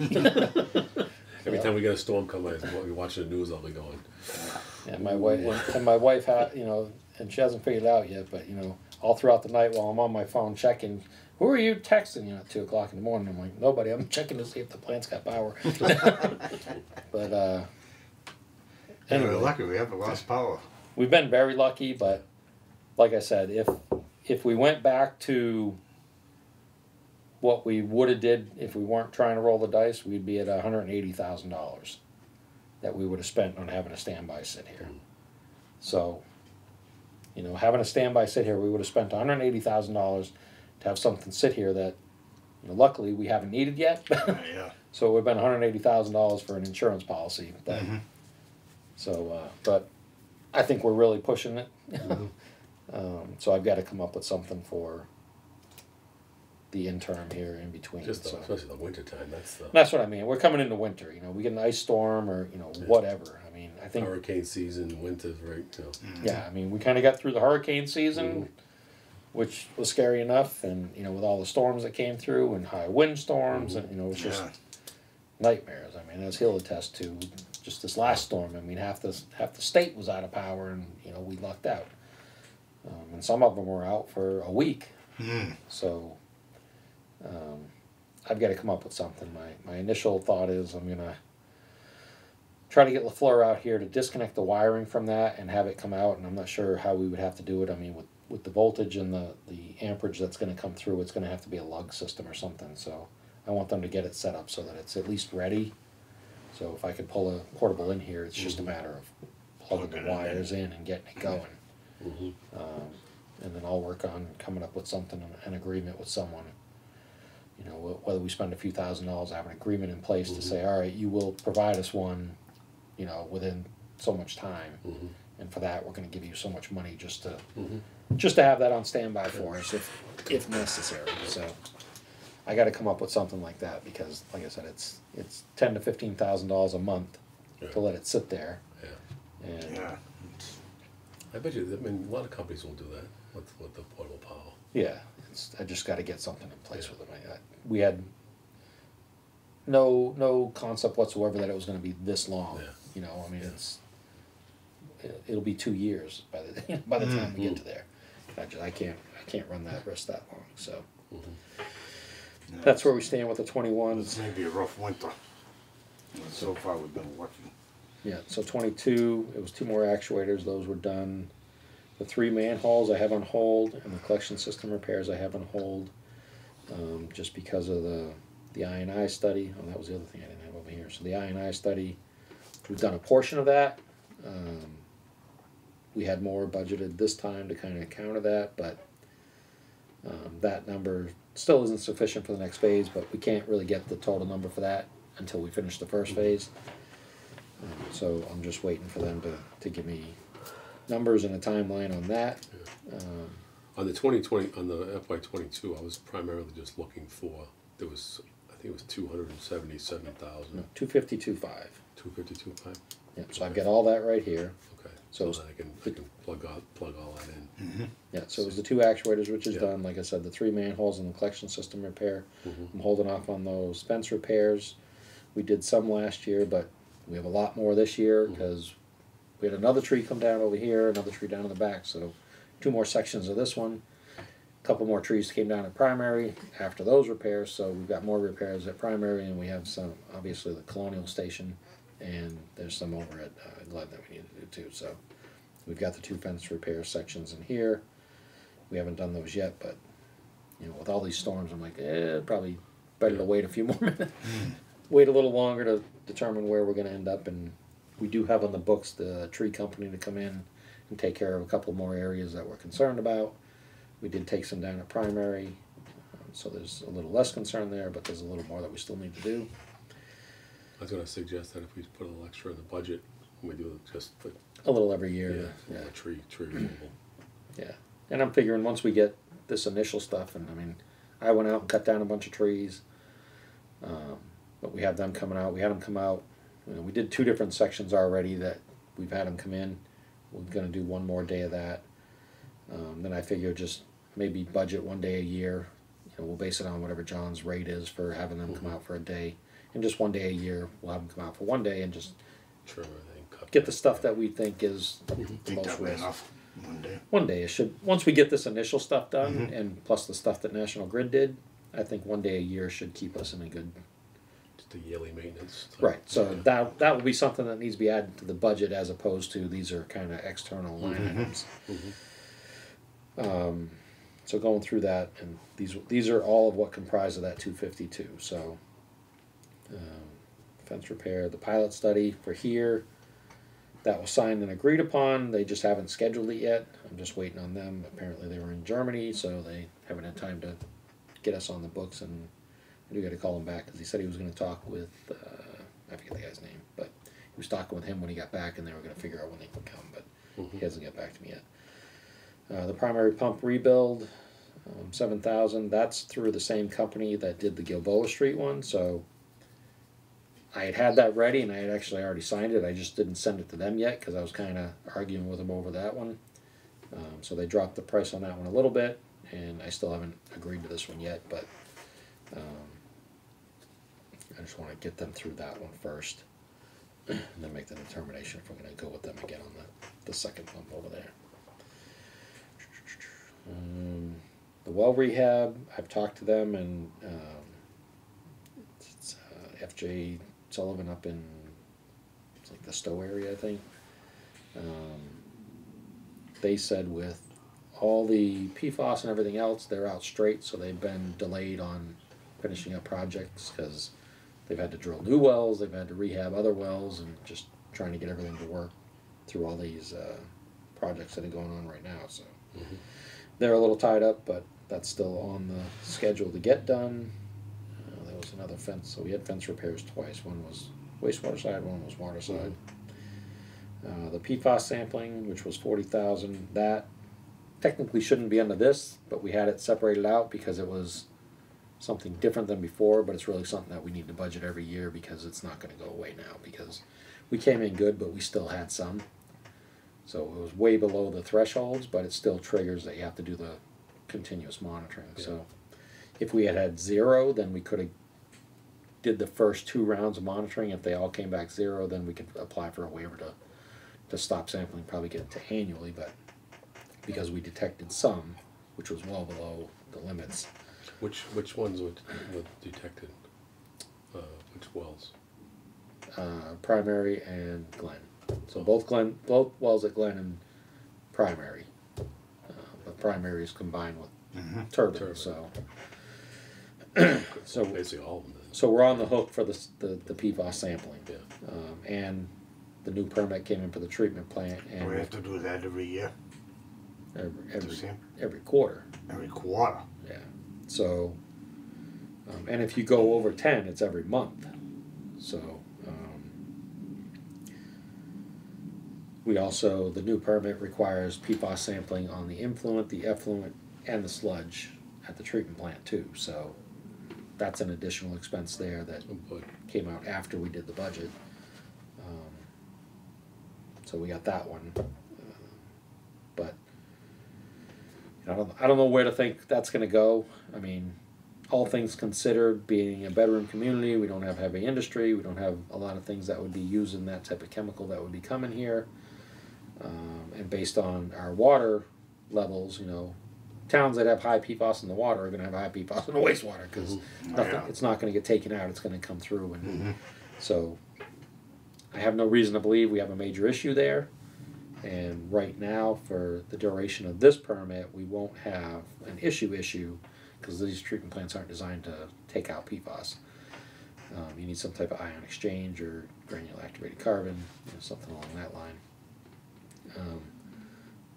Every time we get a storm come, we watch the news, I'll be going, And my wife, and my wife had, you know, and she hasn't figured it out yet, but, you know, all throughout the night while I'm on my phone checking, who are you texting, you know, at 2 o'clock in the morning? I'm like, nobody, I'm checking to see if the plant's got power. But, Anyway, anyway, we're lucky we haven't lost power. we've been very lucky, but like I said, if we went back to what we would have did if we weren't trying to roll the dice, we'd be at $180,000 that we would have spent on having a standby sit here. So, you know, having a standby sit here, we would have spent $180,000 to have something sit here that, you know, luckily we haven't needed yet. Yeah. So it would have been $180,000 for an insurance policy. But, so, but I think we're really pushing it. So I've got to come up with something for the interim here in between. Just so. especially the winter time. That's what I mean. We're coming into winter. You know, we get an ice storm or, you know, whatever. I mean, I think hurricane season, winter's right. You know. yeah, I mean, we kind of got through the hurricane season, which was scary enough, and you know, with all the storms that came through and high wind storms, and you know, it's just nightmares. I mean, as he'll attest to, just this last storm. I mean, half the state was out of power, and you know, we lucked out, and some of them were out for a week. So, I've got to come up with something. My initial thought is I'm gonna try to get LaFleur out here to disconnect the wiring from that and have it come out, and I'm not sure how we would have to do it. I mean, with the voltage and the amperage that's going to come through, it's going to have to be a lug system or something. So I want them to get it set up so that it's at least ready. So if I could pull a portable in here, it's just a matter of plugging the wires in and getting it going. And then I'll work on coming up with something, an agreement with someone. You know, whether we spend a few $1,000s, have an agreement in place to say, all right, you will provide us one, you know, within so much time, and for that we're going to give you so much money just to have that on standby for us if necessary. So I got to come up with something like that because, like I said, it's $10,000 to $15,000 a month to let it sit there. And I bet you. I mean, a lot of companies will do that with the portable power. Yeah, I just got to get something in place with them. We had no concept whatsoever that it was going to be this long. You know, I mean, it'll be 2 years by the time we get to there. I can't run that risk that long. So that's where we stand with the 21s. It's maybe a rough winter. So far, we've been lucky. Yeah. So 22, it was 2 more actuators. Those were done. The 3 manholes I have on hold, and the collection system repairs I have on hold, just because of the I&I study. Oh, that was the other thing I didn't have over here. So the I&I study, we've done a portion of that. We had more budgeted this time to kind of counter that, but that number still isn't sufficient for the next phase, but we can't really get the total number for that until we finish the first phase. So I'm just waiting for them to give me numbers and a timeline on that. On the 2020, on the FY22, I was primarily just looking for, I think it was 277,000. No, 252.5. 252.5. Yeah, so I've got all that right here. Okay. So then I can plug all that in. Yeah, so it was the 2 actuators, which is done. Like I said, the 3 manholes and the collection system repair. I'm holding off on those fence repairs. We did some last year, but we have a lot more this year because we had another tree come down over here, another tree down in the back. So 2 more sections of this one. A couple more trees came down at primary after those repairs. So we've got more repairs at primary, and we have some, obviously, the Colonial Station, and there's some over at Glen that we need to do too. So we've got the 2 fence repair sections in here. We haven't done those yet, but you know, with all these storms, I'm like, probably better to wait a few more minutes, wait a little longer to determine where we're going to end up. And we do have on the books the tree company to come in and take care of a couple more areas that we're concerned about. We did take some down at primary, so there's a little less concern there, but there's a little more that we still need to do. I was going to suggest that if we put a little extra in the budget, we do just put A little every year. yeah. tree removal. Yeah, and I'm figuring once we get this initial stuff, and I mean, I went out and cut down a bunch of trees, but we have them coming out. We had them come out. You know, we did 2 different sections already that we've had them come in. We're going to do 1 more day of that. Then I figure just maybe budget 1 day a year. You know, we'll base it on whatever John's rate is for having them come out for a day, and just 1 day a year we'll have them come out for 1 day and just Trim everything, cut get the stuff that we think is the Think most that'll be risk. enough one day. One day it should. Once we get this initial stuff done, and plus the stuff that National Grid did, I think one day a year should keep us in a good. Just the yearly maintenance. Right. So Yeah. that will be something that needs to be added to the budget as opposed to these are kind of external line items. So going through that, and these are all of what comprise of that 252. So fence repair, the pilot study for here, that was signed and agreed upon. They just haven't scheduled it yet. I'm just waiting on them. Apparently they were in Germany, so they haven't had time to get us on the books. And I do got to call him back because he said he was going to talk with I forget the guy's name, but he was talking with him when he got back, and they were going to figure out when they can come. But he hasn't got back to me yet. The primary pump rebuild, 7,000. That's through the same company that did the Gilboa Street one. So I had that ready, and I had actually already signed it. I just didn't send it to them yet because I was kind of arguing with them over that one. So they dropped the price on that one a little bit, and I still haven't agreed to this one yet. But I just want to get them through that one first, and then make the determination if we're going to go with them again on the second pump over there. The well rehab, I've talked to them, and it's FJ Sullivan up in, it's like the Stowe area, I think. They said with all the PFAS and everything else, they're out straight, so they've been delayed on finishing up projects because they've had to drill new wells, they've had to rehab other wells, and just trying to get everything to work through all these projects that are going on right now. So they're a little tied up, but that's still on the schedule to get done. There was another fence, so we had fence repairs twice. One was wastewater side, one was water side. The PFAS sampling, which was 40,000, that technically shouldn't be under this, but we had it separated out because it was something different than before, but it's really something that we need to budget every year because it's not going to go away now because we came in good, but we still had some. So it was way below the thresholds, but it still triggers that you have to do the continuous monitoring. Yeah. So if we had had 0, then we could have did the first 2 rounds of monitoring. If they all came back 0, then we could apply for a waiver to stop sampling, probably get it to annually, but because we detected some, which was well below the limits. Which ones were detected? Which wells? Primary and Glen. So both wells at Glen and Primary, but Primary is combined with Turbine. So basically all of them. So we're on the hook for the PFAS sampling, and the new permit came in for the treatment plant, and we have to do that every year. Every quarter. Every quarter. Yeah. So, and if you go over 10, it's every month. So. We also, the new permit requires PFAS sampling on the influent, the effluent, and the sludge at the treatment plant too. So that's an additional expense there that came out after we did the budget. So we got that one. But I don't know where to think that's going to go. I mean, all things considered, being a bedroom community, we don't have heavy industry, we don't have a lot of things that would be using that type of chemical that would be coming here. And based on our water levels, towns that have high PFAS in the water are going to have high PFAS in the wastewater because it's not going to get taken out, it's going to come through. And so I have no reason to believe we have a major issue there. And right now, for the duration of this permit, we won't have an issue because these treatment plants aren't designed to take out PFAS. You need some type of ion exchange or granular activated carbon, something along that line.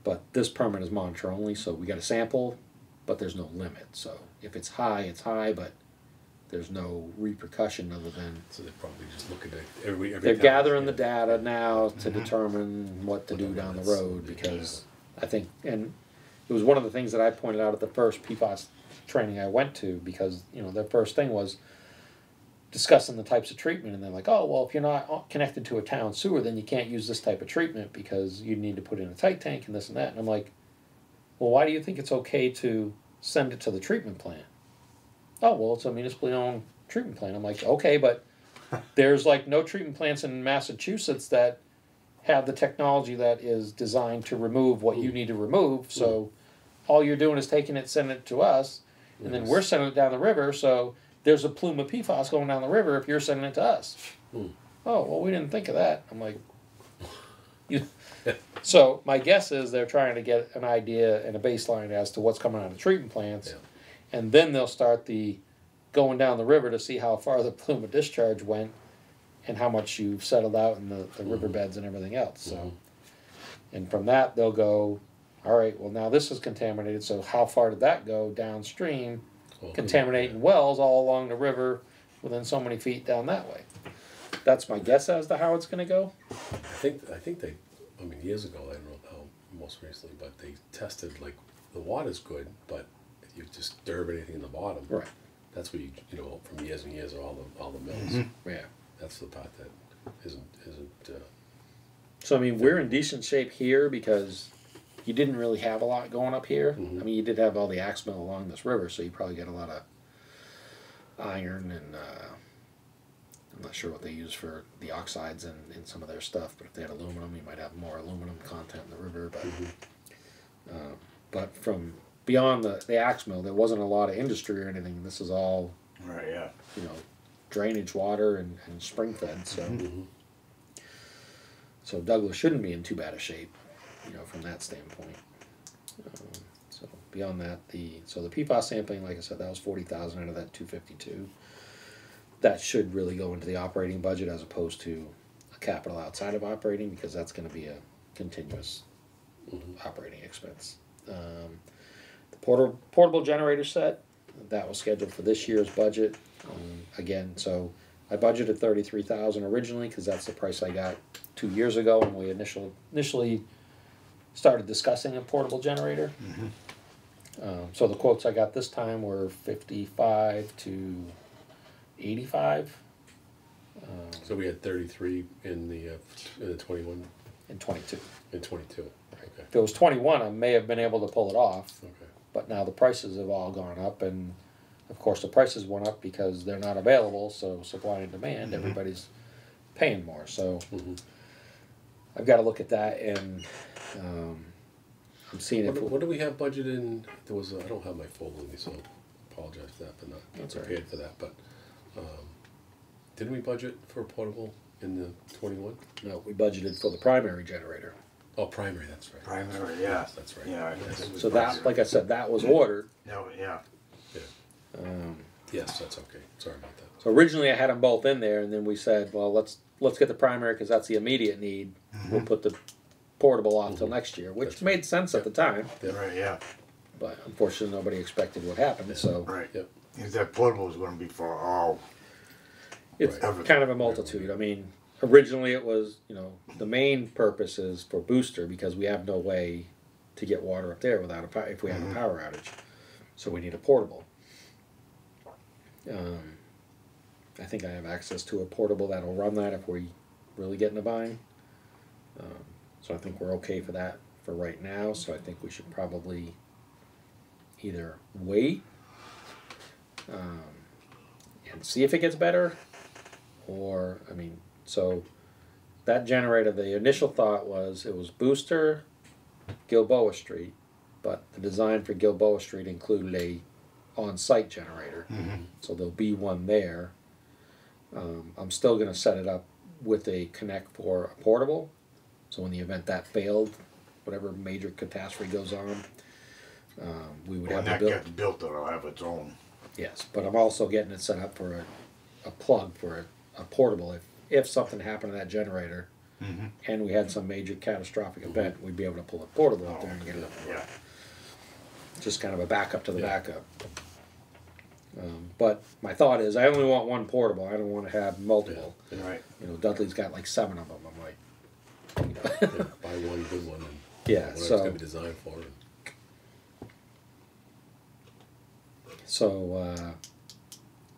But this permit is monitor only, so we got a sample, but there's no limit. So if it's high, it's high, but there's no repercussion other than. So they're probably just looking at every. They're gathering the data now to determine what to do down the road because I think, and it was one of the things that I pointed out at the first PFAS training I went to because their first thing was discussing the types of treatment, and they're like, oh, well, if you're not connected to a town sewer, then you can't use this type of treatment because you need to put in a tight tank and this and that. And I'm like, well, why do you think it's okay to send it to the treatment plant? Oh, well, it's a municipally owned treatment plant. I'm like, okay, but there's like no treatment plants in Massachusetts that have the technology that is designed to remove what you need to remove. So all you're doing is taking it, sending it to us, and then we're sending it down the river. So there's a plume of PFAS going down the river if you're sending it to us. Oh, well, we didn't think of that. I'm like, so my guess is they're trying to get an idea and a baseline as to what's coming out of treatment plants, and then they'll start the going down the river to see how far the plume of discharge went and how much you've settled out in the riverbeds and everything else. So, and from that they'll go, all right, well now this is contaminated, so how far did that go downstream, contaminating wells all along the river within so many feet down that way. That's my guess as to how it's going to go. I think they, I mean, years ago, I don't know how most recently, but they tested, like, the water's good, but if you disturb anything in the bottom, Right. that's where you know, from years and years of all the mills. Yeah. That's the part that isn't. So I mean, we're in decent shape here because you didn't really have a lot going up here. I mean, you did have all the axe mill along this river, so you probably get a lot of iron and I'm not sure what they use for the oxides in some of their stuff, but if they had aluminum, you might have more aluminum content in the river. But from beyond the axe mill, there wasn't a lot of industry or anything. This is all, Right, yeah. you know, drainage water and spring fed. So, so Douglas shouldn't be in too bad a shape, you know, from that standpoint. So beyond that, the PFAS sampling, like I said, that was 40,000 out of that 252. That should really go into the operating budget as opposed to a capital outside of operating, because that's going to be a continuous operating expense. The portable generator set, that was scheduled for this year's budget. Again, so I budgeted 33,000 originally because that's the price I got 2 years ago when we initially started discussing a portable generator. So the quotes I got this time were 55 to 85. So we had 33 in the 21 and 22. and 22. Okay. If it was 21, I may have been able to pull it off. Okay. But now the prices have all gone up, and of course the prices went up because they're not available. So supply and demand, everybody's paying more. So I've got to look at that, and I'm seeing if What do we have budgeted in? There was I don't have my folder with me, so I apologize for that, but not prepared for that. But didn't we budget for a portable in the 21? no, we budgeted for the primary generator. Oh, primary. That's right. Primary, yeah. Yes, that's right. Yeah. So that, like I said, that was ordered. No, yeah. Yes, that's okay. Sorry about that. So originally I had them both in there, and then we said, well, let's get the primary because that's the immediate need. We'll put the portable off till next year, which made sense at the time. Right, yeah. But unfortunately, nobody expected what happened. So Right. Yep. If that portable is going to be for all. it's Right. kind of a multitude. I mean, originally it was, you know, the main purpose is for booster because we have no way to get water up there without if we have a power outage. So we need a portable. I think I have access to a portable that'll run that if we really get in a bind. So I think we're okay for that for right now. So I think we should probably either wait and see if it gets better, or, I mean, so that generator, the initial thought was it was booster, Gilboa Street, but the design for Gilboa Street included a on-site generator, so there'll be one there. I'm still going to set it up with a connect for a portable, so in the event that failed, whatever major catastrophe goes on, we would When have that to gets built, it'll have its own. Yes, but I'm also getting it set up for a plug for a portable. If something happened to that generator and we had some major catastrophic event, we'd be able to pull a portable up there and get it up. Yeah. Just kind of a backup to the backup. But my thought is I only want one portable. I don't want to have multiple. Right. You know, Dudley's got like 7 of them. I'm like, you know. Buy one good one and Yeah, whatever so- it's going to be designed for. And So,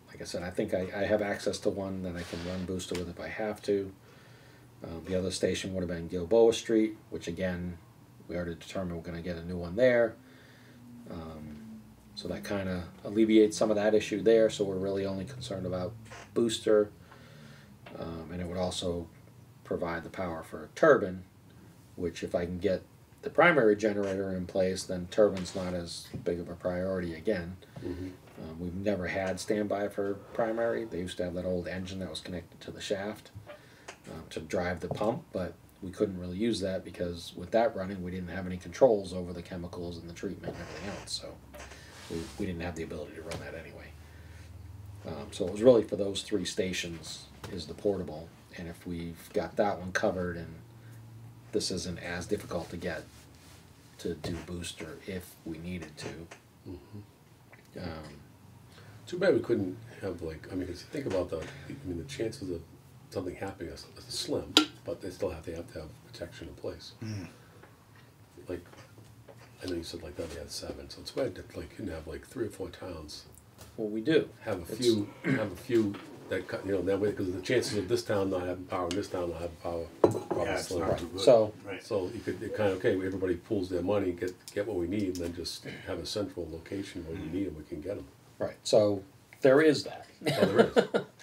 like I said, I think I have access to one that I can run booster with if I have to. The other station would have been Gilboa Street, which again, we already determined we're going to get a new one there. So that kind of alleviates some of that issue there. So we're really only concerned about booster. And it would also provide the power for a turbine, which if I can get the primary generator in place, then turbine's not as big of a priority again. We've never had standby for primary. They used to have that old engine that was connected to the shaft to drive the pump, but we couldn't really use that because with that running, we didn't have any controls over the chemicals and the treatment and everything else. So we didn't have the ability to run that anyway. So it was really for those 3 stations is the portable. And if we've got that one covered and this isn't as difficult to get to do booster if we needed to. Too bad we couldn't have like, I mean, because you think about the chances of something happening is slim, but they still have to have protection in place. Like, I know you said like that they had 7, so it's bad that like you can have like 3 or 4 towns. Well, we do. Have a few that cut, that way, because the chances of this town not having power and this town not having power probably Yeah, it's slim. not too good. So Right. So you could kind of, okay, everybody pulls their money, get what we need, and then just have a central location where we need them, we can get them. right. So there is that. Oh, there is.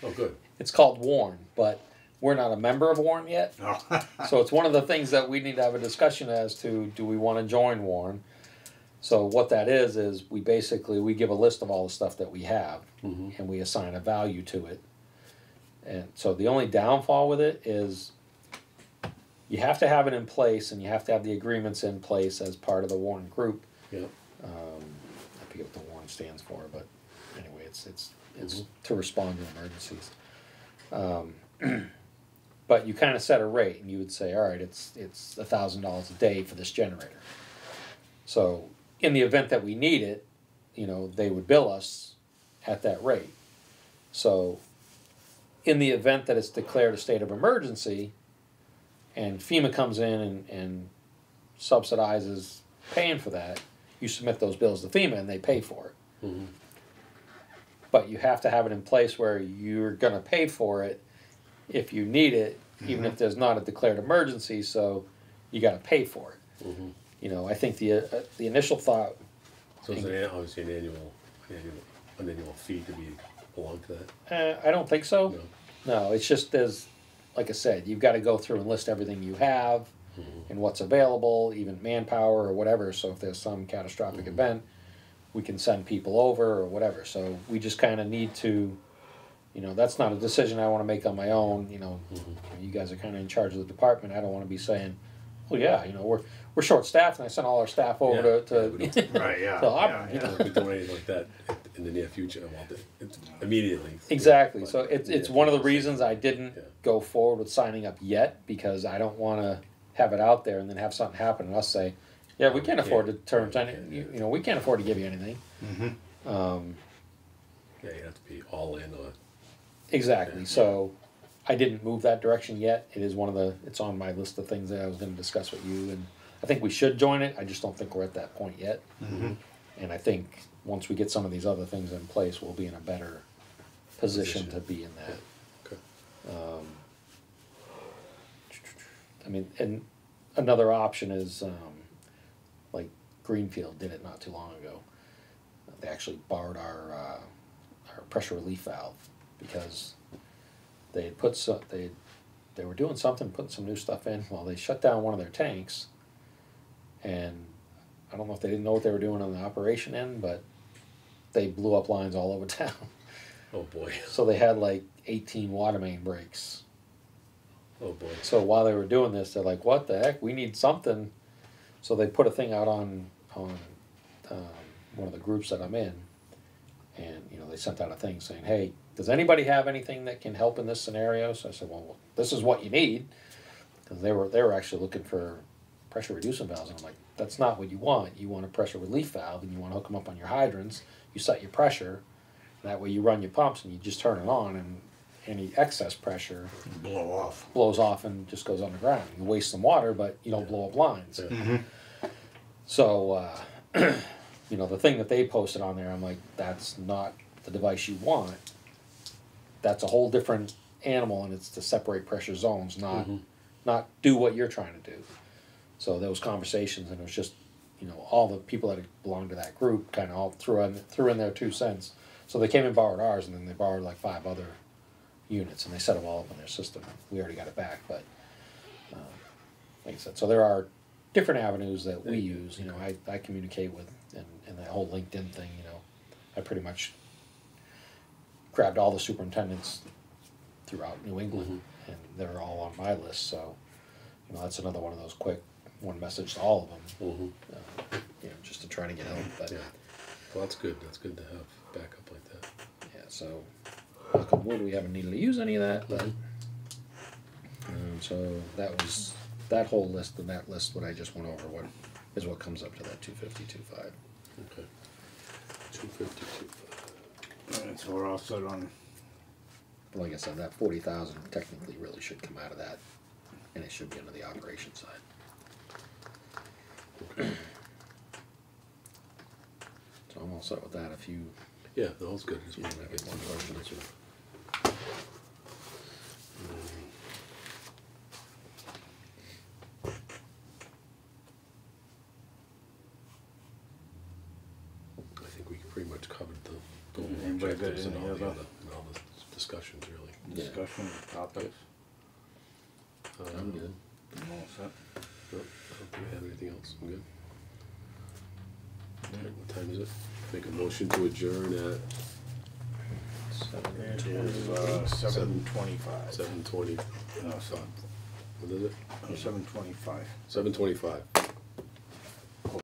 Oh, good. It's called Warren, but we're not a member of Warren yet. No. So it's one of the things that we need to have a discussion as to, do we want to join Warren? So what that is we give a list of all the stuff that we have, and we assign a value to it. And so the only downfall with it is you have to have it in place, and you have to have the agreements in place as part of the Warren group. Yeah. I forget what the Warren stands for, but anyway, it's to respond to emergencies. But you kind of set a rate, and you would say, all right, it's $1,000 a day for this generator. So in the event that we need it, they would bill us at that rate. So in the event that it's declared a state of emergency, and FEMA comes in and subsidizes paying for that, you submit those bills to FEMA and they pay for it. But you have to have it in place where you're going to pay for it if you need it, even if there's not a declared emergency, so you got to pay for it. I think the initial thought... So it's obviously an annual fee to belong to that? I don't think so. No, it's just like I said, you've got to go through and list everything you have and what's available, even manpower or whatever. So if there's some catastrophic event, we can send people over or whatever. So we just kind of need to, that's not a decision I want to make on my own. You guys are kind of in charge of the department. I don't want to be saying, well, yeah, we're short-staffed, and I sent all our staff over to Right, yeah. to Auburn. Yeah, if we do anything like that in the near future, well, it's immediately. Exactly. But So it's one of the reasons I didn't go forward with signing up yet, because I don't want to have it out there and then have something happen and us say, yeah, we can't afford to turn we can't afford to give you anything. Yeah, you have to be all in on it. Exactly. Yeah. So I didn't move that direction yet. It is it's on my list of things that I was going to discuss with you, and I think we should join it. I just don't think we're at that point yet. And I think once we get some of these other things in place, we'll be in a better position to be in that. Okay. I mean, and another option is like Greenfield did it not too long ago. They actually borrowed our pressure relief valve because they had they were doing something, putting some new stuff in. Well, they shut down one of their tanks, and I don't know if they didn't know what they were doing on the operation end, but they blew up lines all over town. Oh boy. So they had like 18 water main breaks. Oh boy. So while they were doing this, they're like, what the heck? We need something. So they put a thing out on one of the groups that I'm in. And, they sent out a thing saying, hey, does anybody have anything that can help in this scenario? So I said, well, this is what you need. Because they were actually looking for pressure reducing valves. And I'm like, that's not what you want. You want a pressure relief valve, and you want to hook them up on your hydrants. You set your pressure. That way you run your pumps, and you just turn it on, and any excess pressure blows off and just goes underground. You waste some water, but you don't blow up lines. Yeah. So, the thing that they posted on there, I'm like, that's not the device you want. That's a whole different animal, and it's to separate pressure zones, not do what you're trying to do. So there was conversations, and it was just, all the people that belonged to that group kind of all threw in their 2 cents. So they came and borrowed ours, and then they borrowed like 5 other units, and they set them all up in their system. We already got it back, but Like I said, so there are different avenues that we use. You know, I communicate with, and that whole LinkedIn thing. You know, I pretty much grabbed all the superintendents throughout New England, and they're all on my list. So, you know, that's another one of those quick one message to all of them. You know, just to try to get help. But Yeah. Well, that's good. That's good to have backup like that. yeah, so knock on wood, we haven't needed to use any of that. But so that was that whole list, and that list what I just went over. What is what comes up to that 250.25. Okay. 250. Alright, so we're all set on, Like I said, that 40,000 technically really should come out of that, and it should be under the operation side. So I'm all set with that. If you Yeah, that was good. Just Yeah, wanted to get one some question or questions. two. I think we pretty much covered the goal Anybody got objectives and any all the other- other and all the discussions really. Yeah. discussion topics. I'm good. I'm all set. No, I don't think we have anything else. I'm good. Okay, what time is it? Make a motion to adjourn at It is 7:25. 7:20. No, so, What is it? 7:25. 7:25.